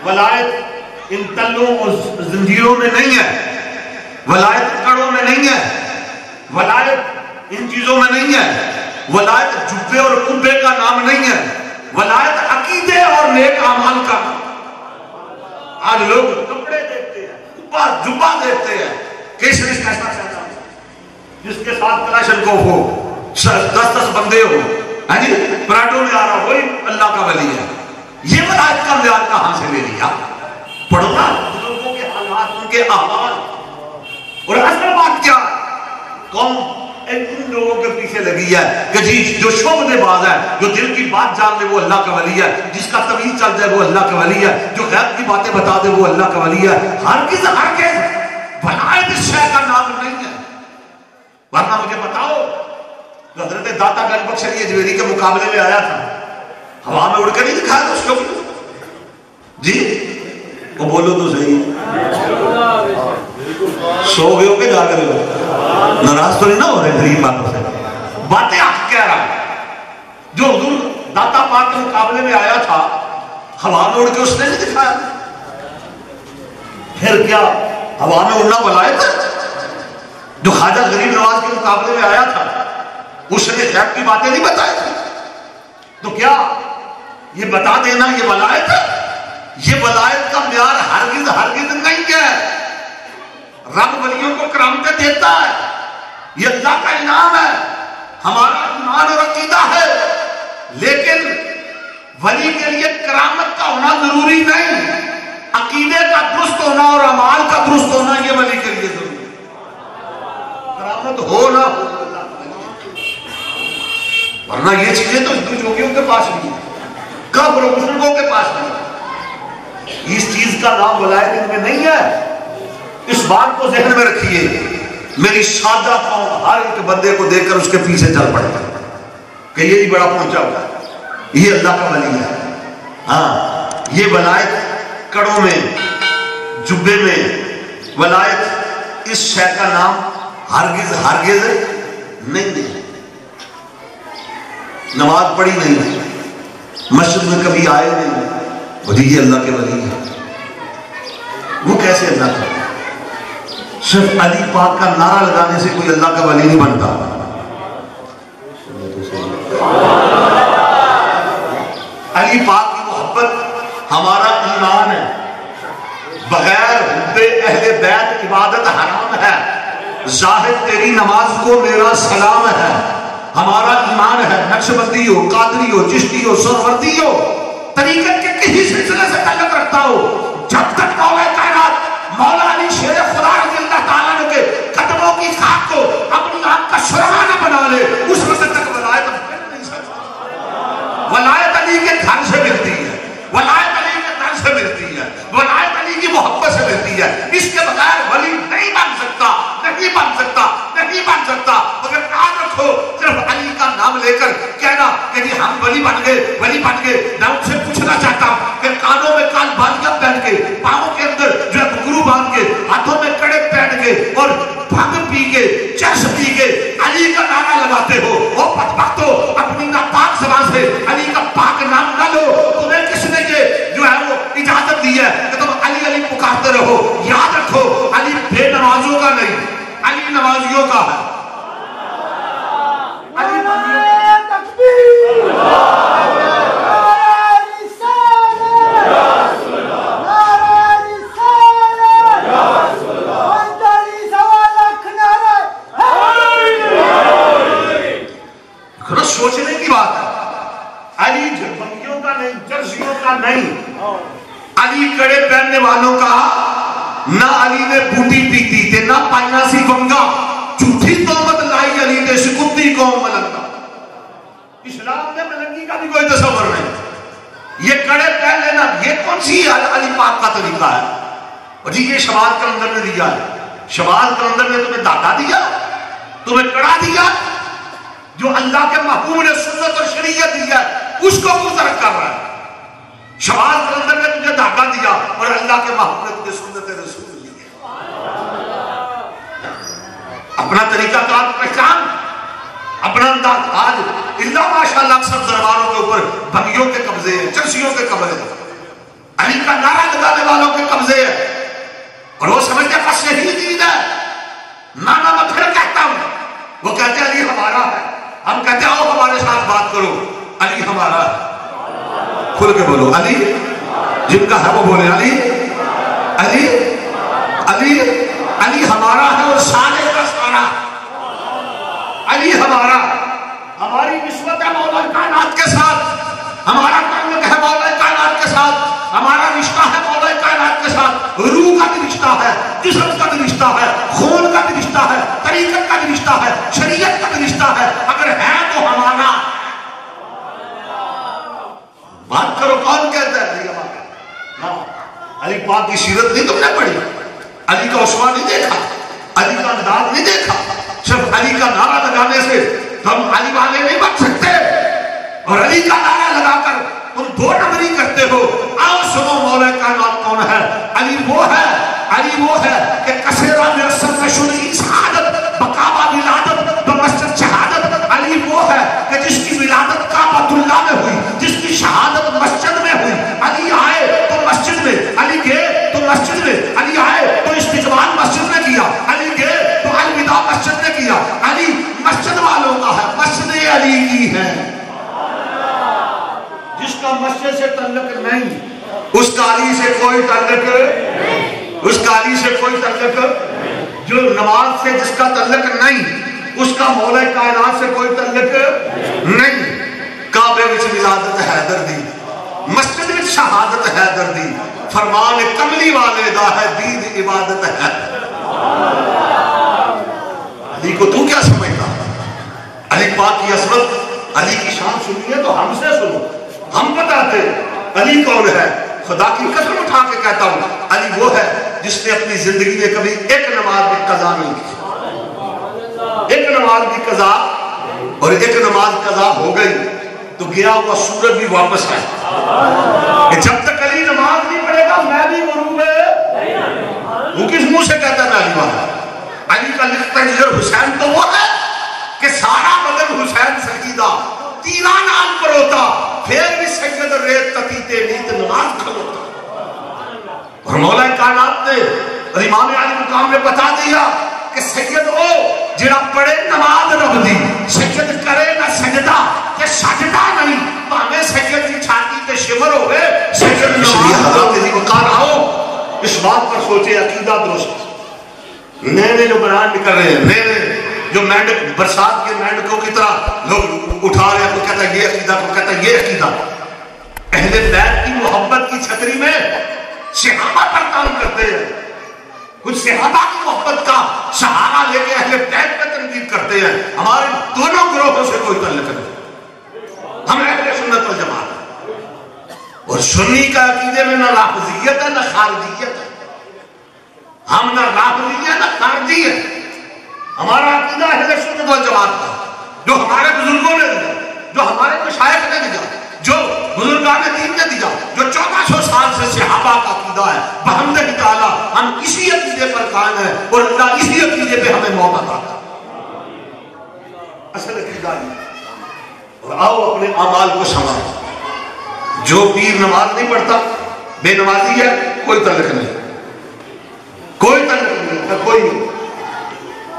ولایت ان تلوں اور زنجیروں میں نہیں ہے، ولایت کڑوں میں نہیں ہے، ولایت ان چیزوں میں نہیں ہے، ولایت جبے اور قبے کا نام نہیں ہے، ولایت عقیدے اور نیک اعمال کا. آج لوگ کپڑے دیکھتے ہیں، جبہ دیکھتے ہیں، کیسے کیسا چاہتا جس کے ساتھ کلاشنکوف ہو، 10 بندے ہو، ہاں جی پراٹو میں آ رہا وہی اللہ کا ولی ہے. یہ ولایت کا معیار کہاں سے لے لیا؟ پڑھنا بزرگوں کے حالات، ان کے احوال. اور اصل بات کیا ہے؟ قوم ان لوگوں کے پیچھے لگی ہے کہ جی جو شعبدے باز ہے، جو دل کی بات جان لے وہ اللہ کا ولی ہے، جس کا تمیز چل جائے وہ اللہ کا ولی ہے، جو غیب کی باتیں بتا دے وہ اللہ کا ولی ہے. ہرگز ولایت اس شے کا نام نہیں ہے. ورنہ مجھے بتاؤ حضرت داتا گنج بخش علی جویری کے مقابلے میں آیا تھا، ہوا میں اڑ کر نہیں دکھایا اس کو جی. وہ بولو تو صحیح، سو گئے ہو کہ جاگ رہے ہو؟ ناراض تو نہیں نہ ہو رہے غریب باتوں سے؟ باتیں حق کہہ رہا ہے. جو حضور داتا پاک کے مقابلے میں آیا تھا، ہوا میں اڑ کے اس نے نہیں دکھایا. پھر کیا ہوا میں اڑنا ولایت ہے؟ جو خواجہ غریب نواز کے مقابلے میں آیا تھا، اس نے غیب کی باتیں نہیں بتائی تھی، تو کیا یہ بتا دینا یہ ولایت ہے؟ یہ ولایت کا معیار ہرگز نہیں ہے. رب ولیوں کو کرامتیں دیتا ہے، یہ اللہ کا انعام ہے، ہمارا ایمان اور عقیدہ ہے. لیکن ولی کے لیے کرامت کا ہونا ضروری نہیں. عقیدے کا درست ہونا اور اعمال کا درست ہونا یہ ولی کے لیے ضروری ہے. کرامت ہو نہ ہو ورنہ یہ چیزیں تو ہندو جوگیوں کے پاس نہیں ہے, کافر و مشرکوں کے پاس نہیں ہے. اس چیز کا نام ولایت ان میں نہیں ہے. اس بات کو ذہن میں رکھیے. میری سادہ قوم ہر ایک بندے کو دیکھ کر اس کے پیچھے چل پڑے کہ یہ ہی بڑا پہنچا ہوا ہے, یہ اللہ کا ولی ہے. ہاں یہ ولایت کڑوں میں جبے میں ولایت اس شے کا نام ہرگز ہرگز نہیں. نماز پڑھی نہیں, مسجد میں کبھی آئے نہیں, ولی یہ اللہ کے ولی ہے. وہ کیسے اللہ کا؟ صرف علی پاک کا نعرہ لگانے سے کوئی اللہ کا ولی نہیں بنتا. علی پاک کی محبت ہمارا ایمان ہے. بغیر حب اہل بیت عبادت حرام ہے. ظاہر تیری نماز کو میرا سلام ہے. ہمارا ایمان ہے. نقشبندی ہو, قادری ہو, چشتی ہو, سہروردی ہو, طریقت کے کسی سلسلے سے تعلق رکھتا ہو, جب تک مولا کائنات مولا علی شیر خدا رضی اللہ تعالیٰ عنہ کے قدموں کی خاک کو اپنی آنکھ کا شرح نہ بنا لے, اس وقت تک ولایت مل نہیں سکتا. ولایت علی کے گھر سے ملتی ہے, ولایت علی کے در سے ملتی ہے, ولایت علی کی محبت سے ملتی ہے. اس کے بغیر ولی نہیں بن سکتا, نہیں بن سکتا, نہیں بن سکتا. مگر یاد رکھو, صرف علی کا نام لے کر کہنا کہ جی ہم ولی بن گئے, ولی بن گئے. میں ان سے پوچھنا چاہتا ہوں کہ کانوں میں کان بالیاں پہن کے, پاؤں کے اندر جو ہے گرو باندھ کے, ہاتھوں میں کڑے پہن کے اور بھنگ پی کے, چرس پی کے علی کا نعرہ لگاتے ہو, وہ بدبختو اپنی ناپاک زبان سے علی کا پاک نام نہ لو. تمہیں کس نے یہ جو ہے وہ اجازت دی ہے کہ تم علی علی پکارتے رہو؟ یاد رکھو علی بے نمازوں کا نہیں, علی نمازیوں کا ہے. علی سوچنے کی بات ہے. علی جھربندیوں کا نہیں, جرسیوں کا نہیں, علی کڑے پہننے والوں کا. نہ علی نے بوٹی پیتی تے نہ پائنا سی بنگا, جھوٹی تہمت لائی علی نے شکتی قوم ملنگا. اسلام نے ملنگی کا بھی کوئی تصور نہیں. یہ کڑے پہن لینا یہ کون سی علی پاک کا طریقہ ہے؟ اور جی یہ شمال کلندر نے دیا ہے. شمال کلندر نے تمہیں دادا دیا, تمہیں کڑا دیا. جو اللہ کے محبوب نے سنت اور شریعت دیا اس کو گزر کر رہا ہے. شمال کلندر نے تجھے دھاگا دیا اور اللہ کے محبوب نے تجھے سنت رسول دی. اپنا طریقہ کار پہچان, اپنا انداز. آج اللہ ماشاءاللہ اکثر درباروں کے اوپر بھنگیوں کے قبضے ہیں, چرسیوں کے قبضے ہیں, علی کا نعرہ لگانے والوں کے قبضے ہیں, اور وہ سمجھتے ہیں بس یہی دین ہے. نانا میں پھر کہتا ہوں, وہ کہتے ہیں علی ہمارا ہے. ہم کہتے ہیں آؤ ہمارے ساتھ بات کرو, علی ہمارا ہے. کھل کے بولو علی, جن کا ہے وہ بولے علی, علی, علی, علی ہمارا ہے اور سارے کا سارا. علی ہمارا, ہماری نسبت ہے مولا کائنات کے ساتھ, ہمارا تعلق ہے مولا کائنات کے ساتھ, ہمارا رشتہ ہے مولا کائنات کے ساتھ. روح کا بھی رشتہ ہے, جسم کا بھی رشتہ ہے, خون کا بھی رشتہ ہے, طریقت کا بھی رشتہ ہے, شریعت کا بھی رشتہ ہے. اگر ہے تو ہمارا. بات کرو کون کہتا ہے علی ہمارا؟ علی پاک کی سیرت نہیں تم نے پڑھی, علی کا عثمان نہیں دیکھا, علی کا انداز نہیں دیکھا. صرف علی کا نعرہ لگانے سے تم علی والے نہیں بن سکتے, اور علی کا نعرہ لگا کر تم دو نمبری کرتے ہو. آؤ سنو مولا کائنات کون ہے. علی وہ ہے, علی وہ ہے کہ کثیرہ مرسل نشنی شہادت بقابہ ولادت بمسجد شہادت. علی وہ ہے کہ جس کی ولادت کعبۃ اللہ میں ہوئی, جس کی شہادت مسجد میں ہوئی. علی آئے تو مسجد میں, علی گئے تو مسجد میں, علی آئے تو استقبال مسجد میں کیا, علی گئے تو الوداع مسجد میں کیا. علی مسجد والوں کا ہے, مسجد علی کی ہے. جس کا مسجد سے تعلق نہیں اس کا علی سے کوئی تعلق نہیں, اس کا علی سے کوئی تعلق. جو نماز سے جس کا تعلق نہیں اس کا مولا کائنات سے کوئی تعلق نہیں. کعبے وچ ولادت حیدر دی, مسجد وچ شہادت حیدر دی, فرمان کملی والے دا ہے دید عبادت ہے. علی کو تو کیا سمجھتا؟ علی پاک کی عظمت، علی کی شان سنی ہے تو ہم سے سنو. ہم بتاتے علی کون ہے. خدا کی قسم اٹھا کے کہتا ہوں علی وہ ہے جس نے اپنی زندگی میں کبھی ایک نماز بھی قضا نہیں کی. ایک نماز بھی قضا، اور ایک نماز قضا ہو گئی تو گیا ہوا سورج بھی واپس آئے. جب تک علی نماز نہیں پڑھے گا میں بھی غروب ہے. وہ کس منہ سے کہتا ہے میں علی والا؟ علی کا لکھتا ہے حسین تو وہ ہے کہ سارا بدن حسین سجیدہ تیرا نام پر ہوتا پھر بھی سجد ریت تتیتے نیت نماز کھلوتا. اور مولا کائنات نے اور امام علی مقام میں بتا دیا کہ سید او جڑا پڑھے نماز رب دی، سجد کرے نہ سجدہ کہ سجدہ نہیں پاویں سجد کی چھاتی تے شمر ہوئے سجد نماز. اس لیے حضرت علی وقار آؤ اس بات پر سوچے عقیدہ درست. نئے جو بیان نکل رہے ہیں، نئے جو مینڈک برسات کے مینڈکوں کی طرح لوگ اٹھا رہے ہیں، کوئی کہتا ہے یہ عقیدہ، کوئی کہتا ہے یہ عقیدہ. اہل بیت کی محبت کی چھتری میں صحابہ پر کام کرتے ہیں. کچھ صحابہ کی محبت کا سہارا لے کے اہل بیت پر تنقید کرتے ہیں. ہمارے دونوں گروہوں سے کوئی تعلق نہیں. ہم اہل سنت والجماعت ہیں. اور سنی کا عقیدے میں نہ رافضیت ہے نہ خارجیت ہے. ہم نہ رافضی ہے نہ خارجی ہے. ہمارا عقیدہ اہل سنت والجماعت کا جو ہمارے بزرگوں نے دیا، جو ہمارے مشائخ نے دیا، جو بزرگان دین نے دیا، جو 1400 سال سے صحابہ کا عقیدہ ہے. بحمدہ تعالیٰ ہم اسی عقیدے پر قائم ہیں اور اللہ اسی عقیدے پہ ہمیں موت عطا کرتا. اصل عقیدہ یہ. اور آؤ اپنے اعمال کو سنبھالو. جو پیر نماز نہیں پڑھتا بے نمازی ہے، کوئی تعلق نہیں، کوئی تعلق نہیں، کوئی نہیں.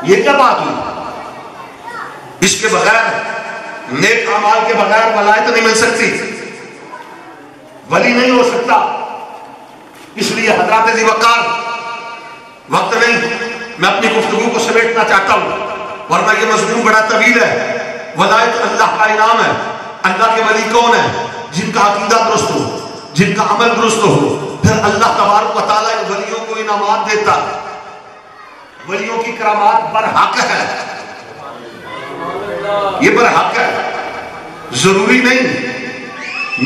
یہ کیا بات ہوئی؟ اس کے بغیر نیک اعمال کے بغیر ولایت نہیں مل سکتی، ولی نہیں ہو سکتا. اس لیے حضرات ذی وقار وقت نہیں، میں اپنی گفتگو کو سمیٹنا چاہتا ہوں ورنہ یہ مضمون بڑا طویل ہے. ولایت اللہ کا انعام ہے. اللہ کے ولی کون ہے؟ جن کا عقیدہ درست ہو، جن کا عمل درست ہو. پھر اللہ تبارک و تعالیٰ ولیوں کو انعامات دیتا ہے. ولیوں کی کرامات برحق ہے، یہ برحق ہے. ضروری نہیں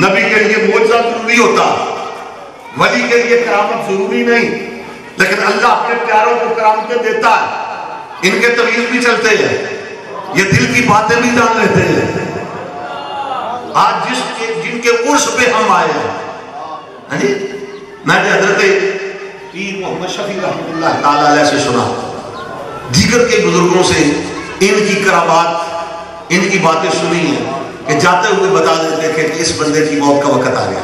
نبی کے لیے معجزہ ضروری ہوتا، ولی کے لیے کرامت ضروری نہیں، لیکن اللہ اپنے پیاروں کو کرامتیں دیتا ہے. ان کے طویل بھی چلتے ہیں، یہ دل کی باتیں بھی جان لیتے ہیں. آج جن کے عرس پہ ہم آئے ہیں، میں نے حضرت پیر محمد شفیع رحمۃ اللہ تعالی علیہ سے سنا، دیگر کے بزرگوں سے ان کی کرامات، ان کی باتیں سنی ہیں کہ جاتے ہوئے بتا دیتے کہ اس بندے کی موت کا وقت آ گیا.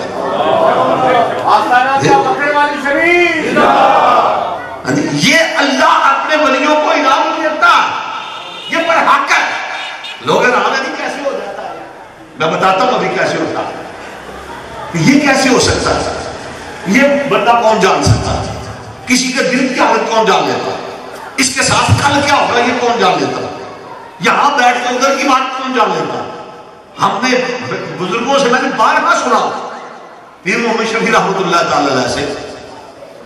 یہ اللہ اپنے ولیوں کو انعام دیتا، یہ برحق ہے. لوگ نہیں کیسے ہو جاتا ہے، میں بتاتا ہوں ابھی کیسے ہوتا ہے. یہ کیسے ہو سکتا ہے؟ یہ بندہ کون جان سکتا ہے؟ کسی کے دل کی حالت کون جان لیتا ہے؟ اس کے ساتھ کل کیا ہوگا یہ کون جان لیتا ہے؟ یہاں بیٹھ کے ادھر کی بات کون جان لیتا ہے؟ ہم نے بزرگوں سے میں نے بارہا سنا، پیر محمد شفیع رحمۃ اللہ تعالی علیہ سے،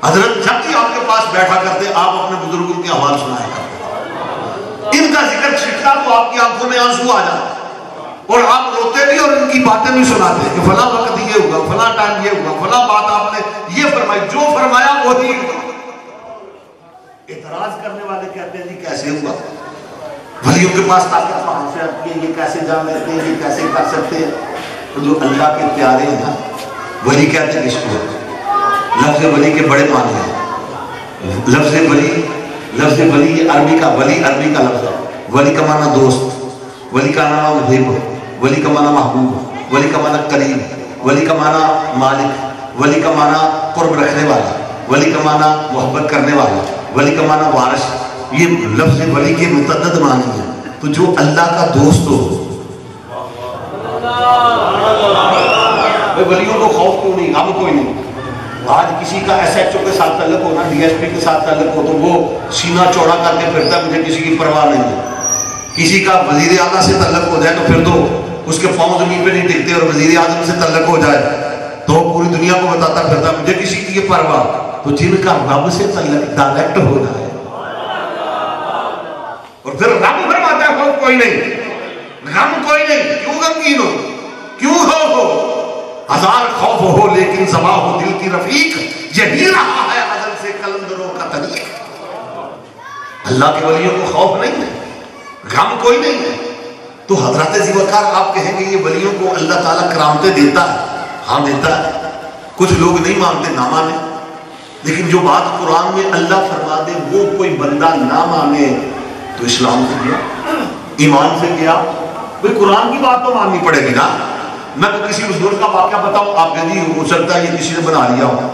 حضرت جب بھی آپ کے پاس بیٹھا کرتے آپ اپنے بزرگوں کے احوال سنایا کرتے. ان کا ذکر چھٹتا تو آپ کی آنکھوں میں آنسو آ جاتے اور آپ روتے بھی اور ان کی باتیں بھی سناتے کہ فلاں وقت یہ ہوا، فلاں ٹائم یہ ہوا، فلاں بات آپ نے یہ فرمائی، جو فرمایا وہی. اعتراض کرنے والے کہتے ہیں جی کیسے ہوا؟ ولیوں کے پاس طاقت کہاں سے آتی ہے؟ یہ کیسے جان لیتے ہیں؟ یہ کیسے کر سکتے ہیں؟ تو جو اللہ کے پیارے ہیں ولی کہتے ہیں کس کو؟ لفظ ولی کے بڑے معنی ہیں. لفظ ولی عربی کا، ولی عربی کا لفظ ہے. ولی کا معنی دوست، ولی کا نام محب، ولی کا معنی محبوب، ولی کا معنی قریب، ولی کا معنی مالک، ولی کا معنی قرب رکھنے والا، ولی کا معنی محبت کرنے والا، ولی کا معنی وارث. یہ لفظ ولی کے متعدد معنی ہیں. تو جو اللہ کا دوست ہو، ولیوں کو خوف کیوں نہیں، غم کوئی نہیں. آج کسی کا ایس ایچ او کے ساتھ تعلق ہو نا، ڈی ایس پی کے ساتھ تعلق ہو تو وہ سینہ چوڑا کر کے پھرتا ہے، مجھے کسی کی پرواہ نہیں ہے. کسی کا وزیر اعلیٰ سے تعلق ہو جائے تو پھر تو اس کے پاؤں زمین پہ نہیں ٹکتے، اور وزیر اعظم سے تعلق ہو جائے تو پوری دنیا کو بتاتا پھرتا مجھے کسی کی یہ پرواہ، تو جن کا رب سے ڈائریکٹ ہو رہا ہے، اور پھر رب فرماتا ہے خوف کوئی نہیں، غم کوئی نہیں، کیوں غمگین ہو، کیوں ہو، ہزار خوف ہو لیکن زباں ہو دل کی رفیق، یہی رہا ہے ازل سے قلندروں کا طریق۔ اللہ کے ولیوں کو خوف نہیں ہے، غم کوئی نہیں ہے۔ تو حضرت ذوالفقار آپ کہیں گے یہ ولیوں کو اللہ تعالیٰ کرامتیں دیتا ہے، ہاں دیتا ہے، کچھ لوگ نہیں مانتے، نہ مانے، لیکن جو بات قرآن میں اللہ فرما دے وہ کوئی بندہ نہ مانے تو اسلام سے گیا، ایمان سے گیا۔ بھئی قرآن کی بات تو ماننی پڑے گی نا۔ میں تو کسی بزرگ کا واقعہ بتاؤں، آپ کہہ دی ہو سکتا ہے یہ کسی نے بنا لیا ہو،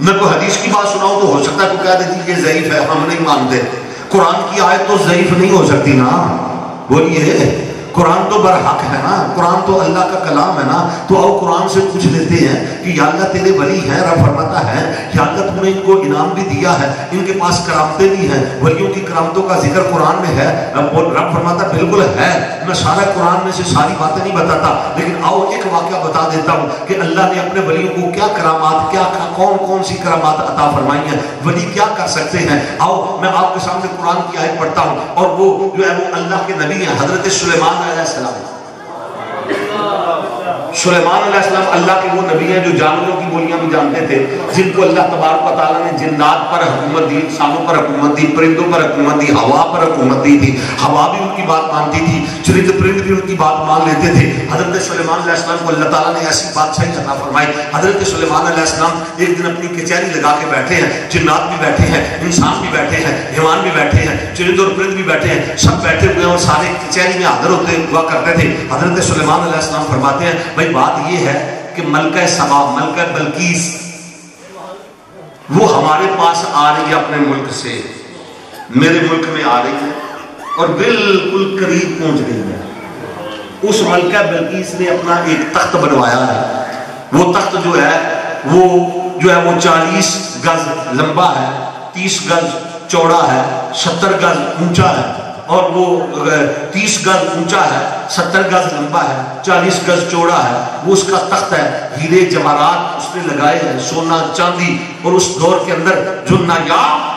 میں کوئی حدیث کی بات سناؤں تو ہو سکتا ہے کوئی کہہ دیتی یہ ضعیف ہے، ہم نہیں مانتے۔ قرآن کی آیت تو ضعیف نہیں ہو سکتی نا، بولیے، قرآن تو برحق ہے نا، قرآن تو اللہ کا کلام ہے نا۔ تو آؤ قرآن سے پوچھ لیتے ہیں کہ یا اللہ تیرے ولی ہیں، رب فرماتا ہے یا اللہ تم نے ان کو انعام بھی دیا ہے، ان کے پاس کرامتیں بھی ہیں، ولیوں کی کرامتوں کا ذکر قرآن میں ہے، رب فرماتا بالکل ہے۔ میں سارا قرآن میں سے ساری باتیں نہیں بتاتا، لیکن آؤ ایک واقعہ بتا دیتا ہوں کہ اللہ نے اپنے ولیوں کو کیا کرامات، کیا کون کون سی کرامات عطا فرمائی ہیں، ولی کیا کر سکتے ہیں۔ آؤ میں آپ کے سامنے قرآن کی آیت پڑھتا ہوں، اور وہ جو ہے وہ اللہ کے نبی ہیں حضرت سلیمان علیہ السلام۔ سلیمان علیہ السلام اللہ کے وہ نبی ہیں جو جانوروں کی بولیاں بھی جانتے تھے، جن کو اللہ تبارک و تعالیٰ نے جنات پر حکومت دی، انسانوں پر حکومت دی، پرندوں پر حکومت دی، ہوا پر حکومت دی تھی۔ ہوا بھی ان کی بات مانتی تھی، چرند پرند بھی ان کی بات مان لیتے تھے۔ حضرت سلیمان علیہ السلام کو اللہ تعالیٰ نے ایسی بادشاہی عطا فرمائی۔ حضرت سلیمان علیہ السلام ایک دن اپنی کچہری لگا کے بیٹھے ہیں، جنات بھی بیٹھے ہیں، انسان بھی بیٹھے ہیں، حیوان بھی بیٹھے ہیں، چرند اور پرند بھی بیٹھے ہیں، سب بیٹھے ہوئے ہیں اور سارے کچہری میں حاضر ہوتے ہوا کرتے تھے۔ حضرت سلیمان علیہ السلام فرماتے ہیں بھائی بات یہ ہے کہ ملکہ سبا، ملکہ بلقیس، وہ ہمارے پاس آ رہی ہے اپنے ملک سے، میرے ملک میں آ رہی ہے اور بالکل قریب پہنچ گئی ہے۔ اس ملکہ بلقیس نے اپنا ایک تخت بنوایا ہے، وہ تخت جو ہے وہ 40 گز لمبا ہے، 30 گز چوڑا ہے، 70 گز اونچا ہے، اور وہ 30 گز اونچا ہے، 70 گز لمبا ہے، 40 گز چوڑا ہے۔ وہ اس کا تخت ہے، ہیرے جواہرات اس نے لگائے ہیں، سونا چاندی، اور اس دور کے اندر جو نایاب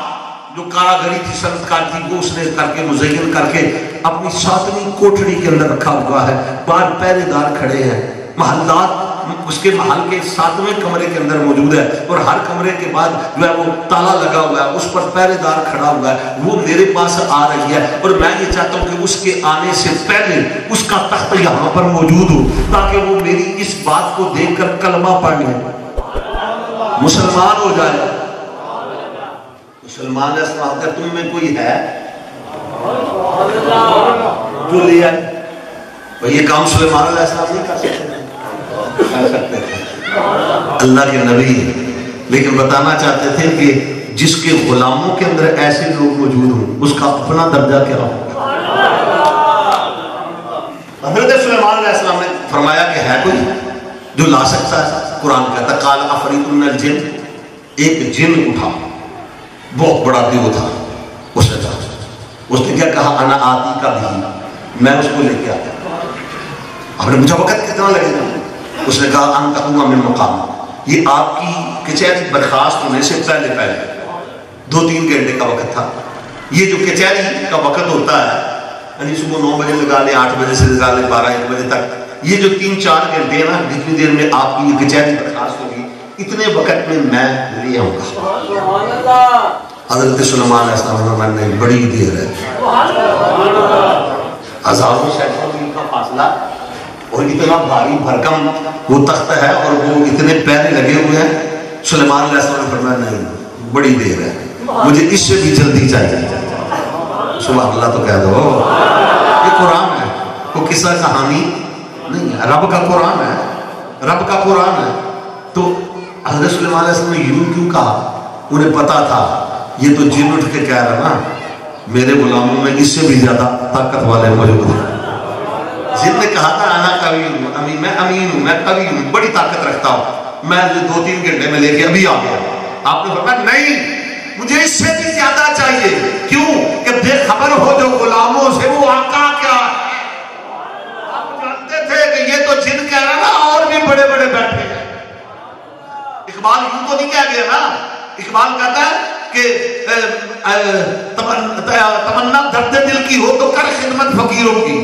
جو کاراگری تھی، صنعتکار تھی، وہ اس نے کر کے مزین کر کے اپنی 7ویں کوٹھڑی کے اندر رکھا ہوا ہے۔ بعد پہرے دار کھڑے ہیں، محلدار اس کے محل کے 7ویں کمرے کے اندر موجود ہے، اور ہر کمرے کے بعد جو ہے وہ تالا لگا ہوا ہے، اس پر پہرے دار کھڑا ہوا ہے۔ وہ میرے پاس آ رہی ہے اور میں یہ چاہتا ہوں کہ اس کے آنے سے پہلے اس کا تخت یہاں پر موجود ہو، تاکہ وہ میری اس بات کو دیکھ کر کلمہ پڑھ لے، مسلمان ہو جائے۔ مسلمان علیہ السلام اگر تم میں کوئی ہے جو لے آئے، بھئی یہ کام سلیمان علیہ السلام نہیں کر سکتے تھے، اللہ کے نبی، لیکن بتانا چاہتے تھے کہ جس کے غلاموں کے اندر ایسے لوگ موجود ہوں اس کا اپنا درجہ کیا ہو۔ حضرت سلیمان علیہ السلام نے فرمایا کہ ہے کوئی جو لا سکتا ہے؟ قرآن کہتا ہے قال عفریت من الجن، ایک جن اٹھا، بہت بڑا دیو تھا، اس نے کیا کہا انا آتی کا بھی، میں اس کو لے کے آتا۔ آپ نے مجھے وقت کتنا لگے گا؟ اس نے کہا ان تقوم من مقام، یہ آپ کی کچہری برخاست ہونے سے پہلے 2-3 گھنٹے کا وقت تھا۔ یہ جو کچہری کا وقت ہوتا ہے، یعنی صبح 9 بجے لگا لیں، 8 بجے سے لگا لیں 12-1 بجے تک، یہ جو 3-4 گھنٹے ہیں نا، جتنی دیر میں آپ کی یہ کچہری برخاست ہوگی، اتنے وقت میں لے آؤں گا۔ حضرت سلیمان علیہ السلام نے نہیں، بڑی دیر ہے، ہزاروں سینکڑوں میل کا فاصلہ، اور اتنا بھاری بھرکم وہ تخت ہے، اور وہ اتنے پیرے لگے ہوئے ہیں۔ سلیمان علیہ السلام نے فرمایا نہیں، بڑی دیر ہے، مجھے اس سے بھی جلدی چاہیے۔ سبحان اللہ تو کہہ دو، یہ قرآن ہے، وہ قصہ کہانی نہیں ہے، رب کا قرآن ہے، رب کا قرآن ہے۔ تو حضرت سلیمان علیہ السلام نے یوں کیوں کہا؟ انہیں پتا تھا یہ تو جن اٹھ کے کہہ رہا نا میرے غلاموں میں اس سے بھی زیادہ طاقت والے موجود ہیں۔ جن نے کہا تھا انا قوی ہوں، میں امین ہوں، میں قوی ہوں، بڑی طاقت رکھتا ہوں، میں 2-3 گھنٹے میں لے کے ابھی آ گیا۔ آپ نے فرمایا نہیں، مجھے اس سے بھی زیادہ چاہیے۔ کیوں؟ کہ بے خبر ہو جو غلاموں سے وہ آقا کیا ہے۔ آپ جانتے تھے کہ یہ تو جن کہہ رہا نا اور بھی بڑے بڑے بیٹھے ہیں، گیا نا. اقبال کہتا ہے کہ تمنا درد دل کی ہو تو کر خدمت فقیروں کی.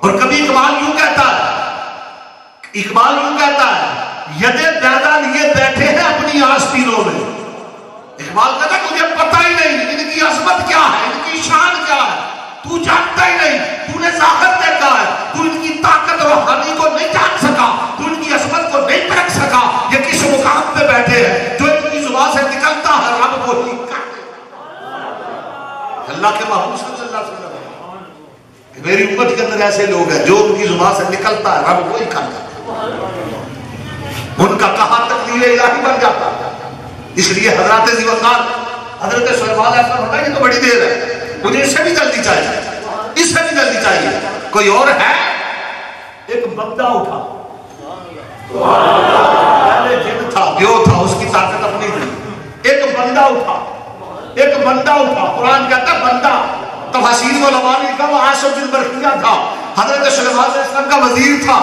اور کبھی اقبال یوں کہتا ہے یدے بیدا لیے بیٹھے ہیں اپنی آستینوں میں. اقبال کہتا ہے تجھے پتہ ہی نہیں ان کی عظمت کیا ہے, ان کی شان کیا ہے, تو جانتا ہی نہیں, تو نے ظاہر دیکھا ہے, تو ان کی طاقت روحانی کو نہیں جان سکا, تو ان کی عظمت کو نہیں پرکھ سکا. یہ کس مقام پہ بیٹھے ہیں جو ان کی زبان سے نکلتا ہے رب وہی کرتا. اللہ کے محبوب صلی اللہ علیہ وسلم کہ میری امت کے اندر ایسے لوگ ہیں جو ان کی زبان سے نکلتا ہے رب وہی کرتا ہے. ان کا کہاں تقدیر الہی بن جاتا ہے. اس لیے حضرات ذی وقار حضرت سلیمان علیہ السلام ہوتا ہے یہ تو بڑی دیر ہے, مجھے اس سے بھی جلدی چاہیے, اس سے بھی جلدی چاہیے. کوئی اور ہے؟ ایک بندہ اٹھا, پہلے جن تھا دیو تھا اس کی طاقت اپنی تھی. ایک بندہ اٹھا, قرآن کہتا ہے بندہ. تفاسیر علماء نے کہا وہ عاصم بن برقیہ تھا, حضرت سلیمان علیہ السلام کا وزیر تھا.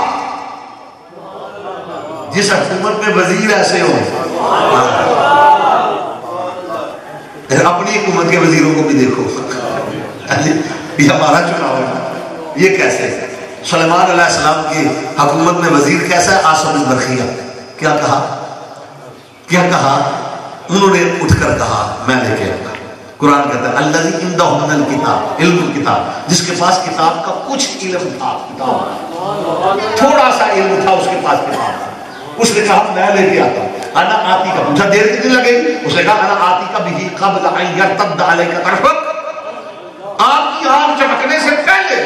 جس حکومت میں وزیر ایسے ہو, اپنی حکومت کے وزیروں کو بھی دیکھو, یہ ہمارا چناؤ ہے. یہ کیسے سلیمان علیہ السلام کی حکومت میں وزیر کیسا ہے؟ عاصم بن برقیہ. کیا کہا انہوں نے اٹھ کر کہا میں لے کے آؤں گا. قرآن کہتا ہے الذی عندہ من الکتاب, علم الکتاب, جس کے پاس کتاب کا کچھ علم تھا, تھوڑا سا علم تھا اس کے پاس کتاب. اس نے کہا میں لے کے آتا ہوں. انا آتی کا پوچھا دیر کتنی لگے گی؟ اس نے کہا انا آتی کا بھی قبل ان یرتد علیک طرفک, آپ کی آنکھ چمکنے سے پہلے,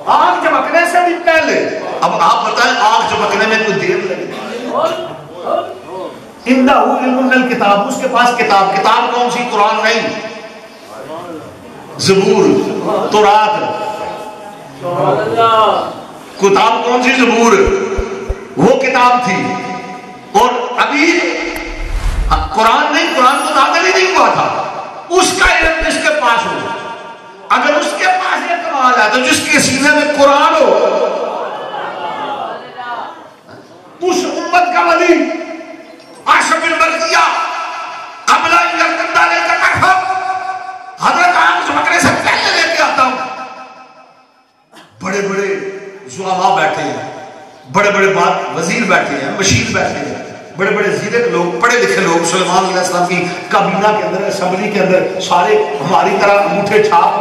آنکھ چمکنے سے بھی پہلے. اب آپ بتائیں آنکھ چمکنے میں کوئی دیر لگے؟ عندہ علم الکتاب, اس کے پاس کتاب. کتاب کون سی؟ قرآن نہیں, زبور, تورات. کتاب کون سی؟ زبور. وہ کتاب تھی. اور ابھی قرآن نہیں, قرآن تو نازل ہی نہیں ہوا تھا. اس کا علم جس کے پاس ہو, اگر اس کے پاس یہ کمال ہے تو جس کے سینے میں قرآن ہو, اس امت کا ولی عاصم بن برقیہ قبل ان یرتد علیک طرفک, حضرت آنکھ چمکنے سے پہلے لے کے آتا ہوں. بڑے بڑے زعماء بیٹھے ہیں, بڑے بڑے وزیر بیٹھے ہیں, مشیر بیٹھے ہیں, بڑے بڑے زیرک لوگ, پڑھے لکھے لوگ. سلیمان علیہ السلام کی کابینہ کے اندر, اسمبلی کے اندر سارے ہماری طرح انگوٹھے چھاپ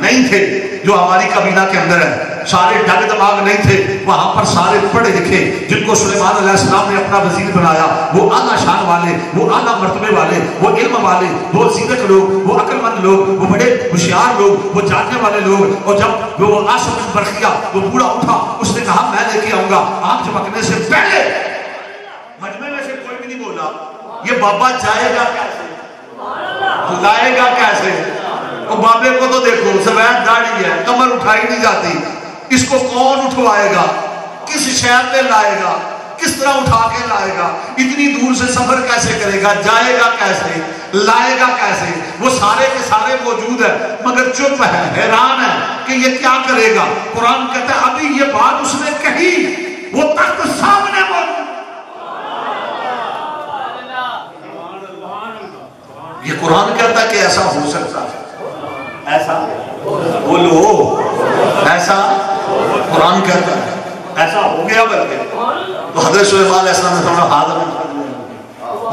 نہیں تھے جو ہماری کابینہ کے اندر ہے, سارے ڈگ دماغ نہیں تھے. وہاں پر سارے پڑھے لکھے جن کو سلیمان علیہ السلام نے اپنا وزیر بنایا, وہ اعلیٰ شان والے, وہ اعلیٰ مرتبے والے, وہ علم والے, وہ زیرک لوگ, وہ عقل مند لوگ, وہ بڑے ہوشیار لوگ, وہ جاننے والے لوگ. اور جب وہ عاصم بن برقیہ وہ بوڑھا اٹھا, اس نے کہا میں لے کے آؤں گا. آنکھ چمکنے سے پہلے مجمع میں سے کوئی بھی نہیں بولا یہ بابا جائے گا کیسے, لائے گا کیسے. اور بابے کو تو دیکھو سفید داڑھی ہے, کمر اٹھائی نہیں جاتی, اس کو کون اٹھوائے گا, کس شہر میں لائے گا, کس طرح اٹھا کے لائے گا, اتنی دور سے سفر کیسے کرے گا, جائے گا کیسے, لائے گا کیسے. وہ سارے کے سارے موجود ہیں مگر چپ ہے, حیران ہے کہ یہ کیا کرے گا. قرآن کہتا ہے ابھی یہ بات اس نے کہی, وہ تخت سامنے موجود. یہ قرآن کہتا ہے کہ ایسا ہو سکتا ہے, ایسا بولو, ایسا قرآن کہتا ہے, ایسا ہو گیا. بلکہ تو حضرت سلیمان علیہ السلام نے فرمایا حاضر,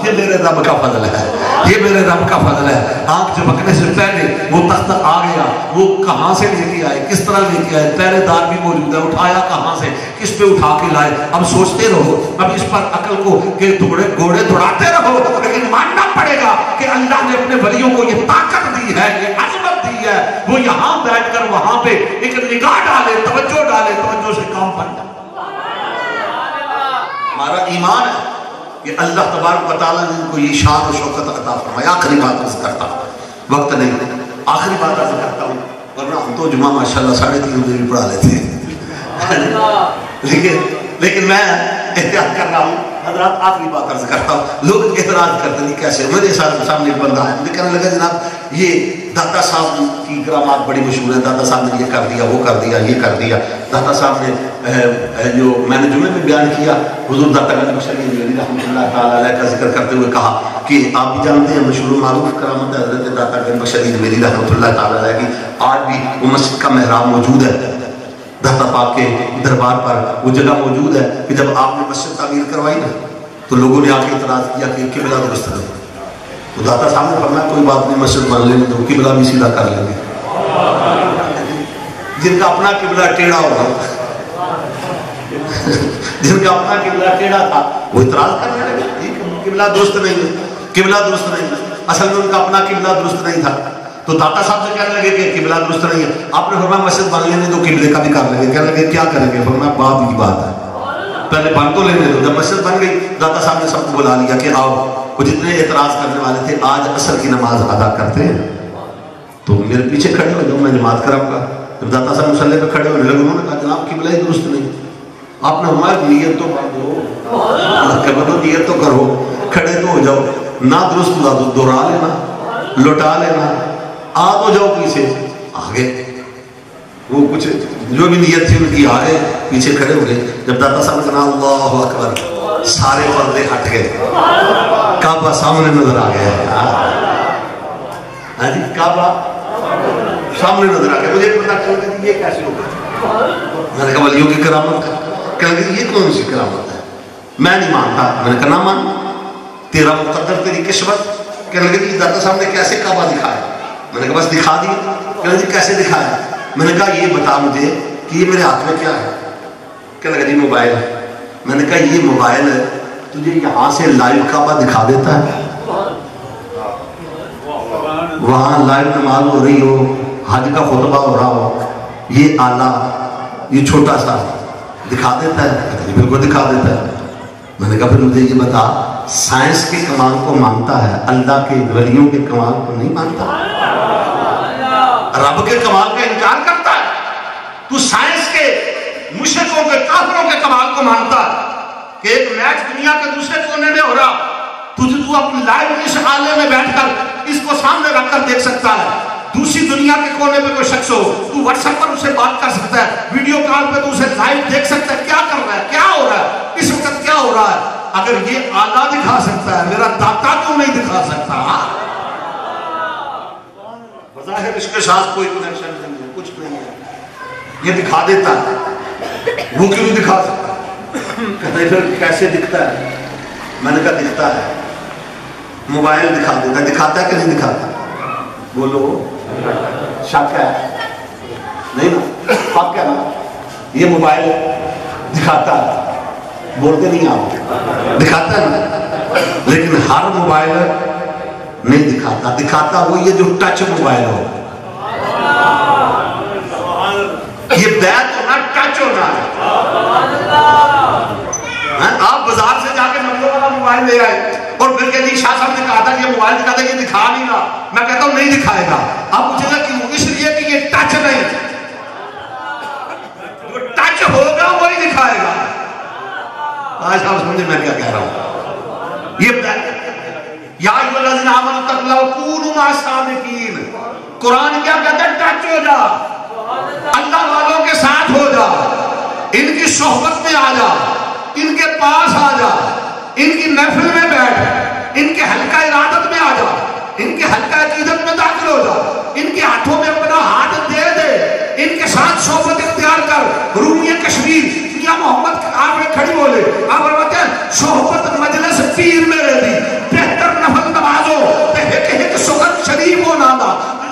یہ میرے رب کا فضل ہے, یہ میرے رب کا فضل ہے. آنکھ چمکنے سے پہلے وہ تخت آ گیا. وہ کہاں سے لے کے آئے, کس طرح لے کے آئے, پہرے دار بھی موجود ہے, اٹھایا کہاں سے, کس پہ اٹھا کے لائے. اب سوچتے رہو, اب اس پر عقل کو کہ گھوڑے دوڑاتے رہو, لیکن ماننا پڑے گا کہ اللہ نے اپنے ولیوں کو یہ طاقت دی ہے, یہ عظمت دی ہے. وہ یہاں بیٹھ کر وہاں پہ ایک نگاہ ڈالے, توجہ ڈالے, توجہ سے کام بن جائے. ہمارا ایمان ہے کہ اللہ تبارک و تعالیٰ نے ان کو یہ شان و شوکت عطا فرمایا. آخری بات عرض کرتا ہوں, وقت نہیں, آخری بات عرض کرتا ہوں, ورنہ ہم تو جمعہ ماشاءاللہ 3:30 بجے بھی پڑھا لیتے ہیں. لیکن میں احتیاط کر رہا ہوں, حضرات آخری بات عرض کرتا ہوں، لوگ اعتراض کرتے ہیں کیسے، میرے سامنے ایک بندہ ہے، مجھے کہنے لگا جناب یہ داتا صاحب کی کرامات بڑی مشہور ہیں، داتا صاحب نے یہ کر دیا، وہ کر دیا، یہ کر دیا. داتا صاحب نے جو میں نے جمعے میں بیان کیا، حضور داتا گنج بخش علی رحمۃ اللہ تعالیٰ علیہ کا ذکر کرتے ہوئے کہا کہ آپ بھی جانتے ہیں مشہور و معروف کرامت ہے حضرت داتا گنج بخش علی رحمۃ اللہ تعالیٰ علیہ کی. آج بھی وہ مسجد کا محراب موجود ہے داتا پاک کے دربار پر، وہ جگہ موجود ہے کہ جب آپ نے مسجد تعمیر کروائی نا تو لوگوں نے آ کے اعتراض کیا کہ قبلہ درست نہیں. تو داتا صاحب نے فرمایا کوئی بات نہیں، مسجد بن لینے تو قبلہ بھی سیدھا کر لیں گے. جن کا اپنا قبلہ ٹیڑھا ہوگا، جن کا اپنا قبلہ ٹیڑھا تھا وہ اعتراض کرنے لگے قبلہ درست نہیں ہے، قبلہ درست نہیں ہے. اصل میں ان کا اپنا قبلہ درست نہیں تھا. تو داتا صاحب سے کہنے لگے کہ قبلہ درست نہیں ہے. آپ نے فرمایا مسجد بن لینے تو قبلے کا بھی کر لیں گے. کہنے لگے کیا کریں گے؟ فرمایا بات ہی بات ہے، پہلے بن تو لینے دو. جب مسجد بن گئی داتا صاحب نے سب کو بلا لیا کہ آؤ. وہ جتنے اعتراض کرنے والے تھے آج عصر کی نماز ادا کرتے ہیں تو میرے پیچھے کھڑے ہو جاؤ، میں جماعت کراؤں گا. جب داتا صاحب مصلی پہ کھڑے ہونے لگے انہوں نے کہا جناب قبلہ ہی درست نہیں. آپ نے ہماری نیت تو کرو، نیت تو کرو، کھڑے تو ہو جاؤ، نہ درست دوہرا لینا، لوٹا لینا، آ تو جاؤ پیچھے. آگے وہ کچھ جو بھی نیت تھی ان کی آگے پیچھے کھڑے ہو گئے. جب داتا صاحب نے کہا اللہ اکبر سارے پردے ہٹ گئے، کعبہ سامنے نظر آ گیا. ہاں جی کعبہ سامنے نظر آ گیا. مجھے پتا چل گیا یہ کیسے ہو گیا. میں نے کہا ولیوں کی کرامت کا. کہنے لگے یہ کون سی کرامت ہے؟ میں نہیں مانتا. میں نے کہا نہ مان، تیرا مقدر تیری قسمت. کہنے لگے جی داتا صاحب نے کیسے کعبہ دکھایا؟ میں نے کہا بس دکھا دیا. کہنے لگے کیسے دکھایا؟ میں نے کہا یہ بتا مجھے کہ یہ میرے ہاتھ میں کیا ہے؟ کہنے لگا جی موبائل ہے. میں نے کہا یہ موبائل ہے تجھے یہاں سے لائیو کعبہ دکھا دیتا ہے، وہاں لائیو نماز ہو رہی ہو، حج کا خطبہ ہو رہا ہو، یہ آلہ یہ چھوٹا سا دکھا دیتا ہے؟ بالکل دکھا دیتا ہے. میں نے کہا پھر مجھے یہ بتا سائنس کے کمال کو مانتا ہے، اللہ کے ولیوں کے کمال کو نہیں مانتا؟ رب کے کمال کا انکار کرتا ہے. تو سائنس کے مشرکوں کے کافروں کے کمال کو مانتا ہے کہ ایک میچ دنیا کے دوسرے کونے میں ہو رہا، تو اپنی لائیو اس آلے میں بیٹھ کر اس کو سامنے رکھ کر دیکھ سکتا ہے. دوسری دنیا کے کونے پہ کوئی شخص ہو تو واٹس ایپ پر اسے بات کر سکتا ہے، ویڈیو کال پہ تو اسے لائیو دیکھ سکتا ہے کیا کر رہا ہے، کیا ہو رہا ہے، اس وقت کیا ہو رہا ہے. اگر یہ آلہ دکھا سکتا ہے میرا داتا کیوں نہیں دکھا سکتا؟ بظاہر اس کے ساتھ کوئی کنیکشن نہیں ہے، کچھ نہیں ہے، یہ دکھا دیتا ہے، وہ کیوں نہیں دکھا سکتا؟ کہتے ہیں پھر کیسے دکھتا ہے؟ میں نے کہا دکھتا ہے، موبائل دکھا دیتا ہے. دکھاتا ہے کہ نہیں دکھاتا؟ بولو شک ہے نہیں نا؟ پک ہے نا؟ یہ موبائل دکھاتا ہے، بولتے نہیں آپ، دکھاتا ہے نا. لیکن ہر موبائل نہیں دکھاتا. دکھاتا وہ یہ جو ٹچ موبائل ہو. یہ بیت ہونا ٹچ ہونا ہے. آپ بازار سے جا کے نمبر والا موبائل لے آئے اور پھر کہ جی شاہ صاحب نے کہا تھا کہ یہ موبائل دکھاتا ہے، یہ دکھا نہیں رہا. میں کہتا ہوں نہیں دکھائے گا. آپ پوچھیں گا کیوں؟ اس لیے کہ یہ ٹچ نہیں، جو ٹچ ہوگا وہی دکھائے گا. آج آپ سمجھے میں کیا کہہ رہا ہوں. یہ یا ایھا الذین آمنوا اتقوا اللہ وکونوا مع الصادقین. قرآن کیا کہتا ہے؟ ٹچ ہو جا، اللہ والوں کے ساتھ ہو جا، ان کی صحبت میں آ جا، ان کے پاس آ جا، ان کی محفل میں بیٹھ، ان کے حلقہ ارادت میں آ جا، ان کے حلقہ عقیدت میں داخل ہو جا، ان کے ہاتھوں میں اپنا ہاتھ دے دے، ان کے ساتھ صحبت اختیار کر. رومی کشمیر یا محمد آپ نے کھڑی بولے آپ فرماتے ہیں صحبت مجلس پیر میں رہ دی بہتر نفل نمازو ہک ہک سخت شریف و نادا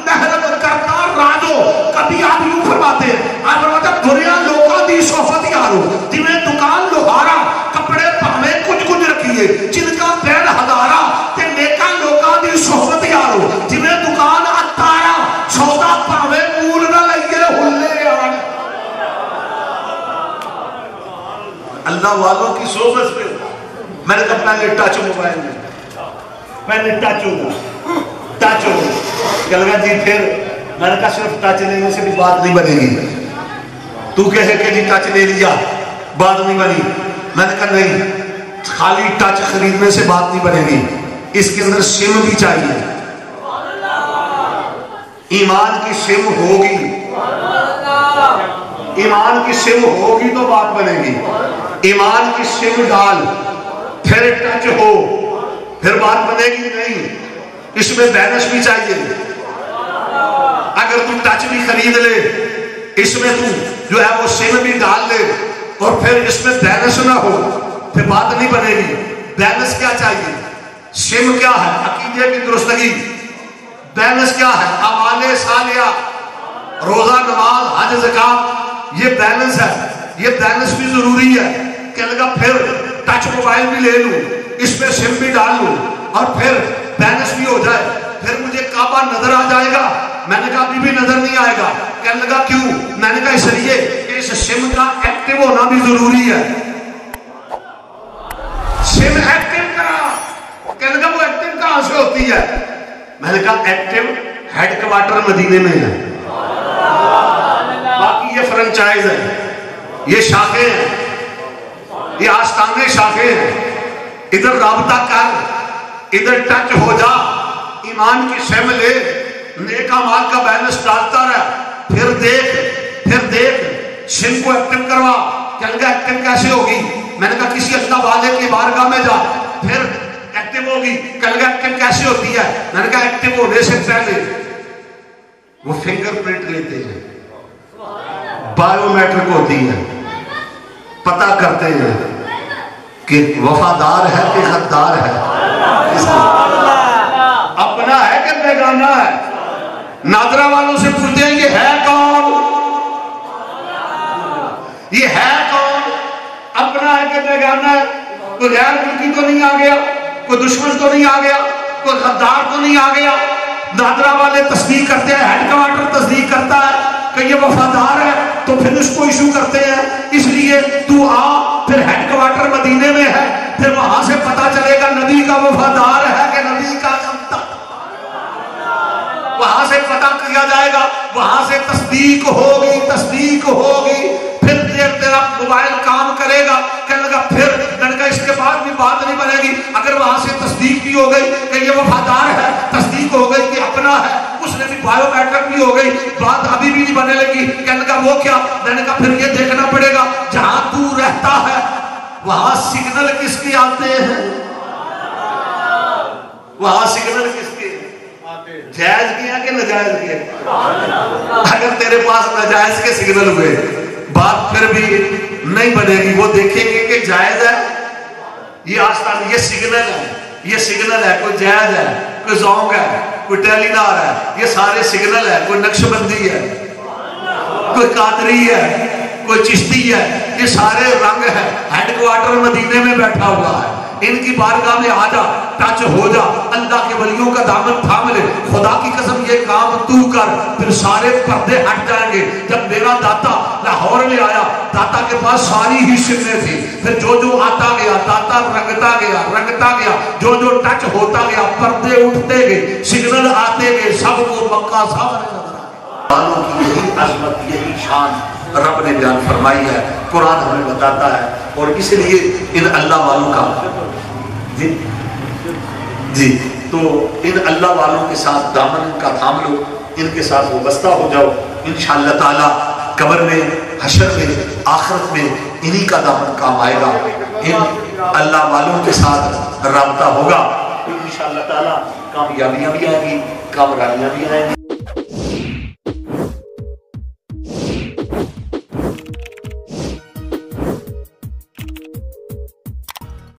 محرم کرنا راجو. کبھی آپ یوں فرماتے ہیں، آپ فرماتے ہیں دنیا لوگوں دی صحبت یارو جنہیں دکان لوہارا کپڑے پہنے کچھ کچھ رکھیے، جن کا پیر ہزارا تے نیکا لوگوں دی صحبت یارو جنہیں دکان اتارا سودا پاوے مول نہ لئیے ہلے یار. اللہ والوں کی صحبت پہ میں نے کہا پہلے ٹچ موبائل میں پہلے ٹچ ہوگا، ٹچ ہوگا. کہ لگا جی پھر میں نے کہا صرف ٹچ لینے سے بھی بات نہیں بنے گی. تو کہے کہ جی ٹچ لے لیا بات نہیں بنی. میں نے کہا نہیں، خالی ٹچ خریدنے سے بات نہیں بنے گی، اس کے اندر سم بھی چاہیے، ایمان کی سم ہوگی، ایمان کی سم ہوگی تو بات بنے گی، ایمان کی سم ڈال پھر ٹچ ہو پھر بات بنے گی نہیں، اس میں بیلنس بھی چاہیے۔ اگر تو ٹچ بھی خرید لے، اس میں تو جو ہے وہ سم بھی ڈال لے اور پھر اس میں بیلنس نہ ہو پھر بات نہیں بنے گی۔ بیلنس کیا چاہیے؟ سم کیا ہے؟ عقیدے کی درستگی۔ بیلنس کیا ہے؟ اعمال صالحہ، روزہ، نماز، حج، زکات، یہ بیلنس ہے۔ یہ بیلنس بھی ضروری ہے کہ لگا پھر ٹچ موبائل بھی لے لوں، اس میں سم بھی ڈال لوں اور پھر بیلنس بھی ہو جائے، پھر مجھے کعبہ نظر آ جائے گا۔ میں نے کہا ابھی بھی نظر نہیں آئے گا۔ کہنے لگا کیوں؟ میں نے کہا اس لیے کہ اس سم کا ایکٹیو ہونا بھی ضروری ہے۔ سم ایکٹیو کرا، کہنے لگا وہ ایکٹیو کہاں سے ہوتی ہے؟ میں نے کہا ایکٹیو ہیڈ کوارٹر مدینے میں ہے، باقی یہ فرنچائز ہے، یہ شاخیں ہیں، یہ آستانے شاخیں ہیں۔ ادھر رابطہ کر، ادھر ٹچ ہو جا، ایمان کی سم لے، نیک اعمال کا بیلنس ڈالتا رہ، پھر دیکھ سم کو ایکٹیو کروا۔ کہنے لگا ایکٹیو کیسے ہوگی؟ میں نے کہا کسی اللہ والے کی بارگاہ میں جا پھر ایکٹیو ہوگی۔ کہنے لگا ایکٹیو کیسے ہوتی ہے؟ میں نے کہا ایکٹیو ہونے سے پہلے وہ فنگر پرنٹ لیتے ہیں، بایو میٹرک ہوتی ہے، پتہ کرتے ہیں کہ وفادار ہے کہ غدار ہے، اپنا ہے کہ بیگانہ ہے۔ نادرہ والوں سے پوچھتے ہیں یہ ہے کون؟ یہ ہے کون؟ اپنا ہے کہ بیگانہ ہے؟ کوئی غیر ملکی تو نہیں آ گیا، کوئی دشمن تو نہیں آ گیا، کوئی غدار تو نہیں آ گیا۔ نادرہ والے تصدیق کرتے ہیں، ہیڈ کوارٹر تصدیق کرتا ہے کہ یہ وفادار ہے تو پھر اس کو ایشو کرتے ہیں۔ اس لیے تو آ، پھر ہیڈ کوارٹر مدینے میں ہے، پھر وہاں سے پتا چلے گا نبی کا وفادار ہے کہ نبی کا غدار، وہاں سے پتا کیا جائے گا، وہاں سے تصدیق ہوگی، تصدیق ہوگی، پھر تیرا موبائل کام کرے گا۔ کہنے لگا پھر لڑکا اس کے بعد بھی بات نہیں بنے گی۔ اگر وہاں سے تصدیق بھی ہو گئی کہ یہ وفادار ہے، تصدیق ہو گئی کہ اپنا ہے، اس نے بھی بایو میٹرک بھی ہو گئی، بات ابھی بھی نہیں بنے لگی۔ کہنے لگا وہ کیا؟ میں نے کہا پھر یہ دیکھنا پڑے گا جہاں تو رہتا ہے وہاں سگنل کس کے آتے ہیں، وہاں سگنل کس کے جائز کیا کہ ناجائز کیا؟ اگر تیرے پاس ناجائز کے سگنل ہوئے بات پھر بھی نہیں بنے گی۔ وہ دیکھیں گے کہ جائز ہے، یہ آستان، یہ سگنل ہے، یہ سگنل ہے، کوئی جائز ہے، کوئی زونگ ہے، کوئی ٹیلی نار ہے، یہ سارے سگنل ہے، کوئی نقش بندی ہے، کوئی قادری ہے، کوئی چشتی ہے، یہ سارے رنگ ہے۔ ہیڈ کوارٹر مدینے میں بیٹھا ہوا ہے، ان کی بارگاہ میں آ جا، ٹچ ہو جا، اللہ کے ولیوں کا دامن تھام لے، خدا کی قسم یہ کام تو کر، پھر سارے پردے ہٹ جائیں گے۔ جب میرا داتا لاہور میں آیا، داتا کے پاس ساری ہی سمیں تھی، پھر جو جو آتا گیا داتا رنگتا گیا، جو جو ٹچ ہوتا گیا پردے اٹھتے گئے، سگنل آتے گئے، سب کو مکہ سامنے نظر آ گیا۔ کی یہی عظمت، یہی شان رب نے بیان فرمائی ہے، قرآن ہمیں بتاتا ہے، اور اس لیے ان اللہ والوں کا جی تو ان اللہ والوں کے ساتھ دامن کا تھام لو، ان کے ساتھ وابستہ ہو جاؤ، انشاءاللہ تعالی قبر میں، حشر میں، آخرت میں انہی کا دامن کام آئے گا۔ ان اللہ والوں کے ساتھ رابطہ ہوگا، انشاءاللہ تعالی کامیابیاں بھی آئیں گی، کامرانیاں بھی آئیں گی۔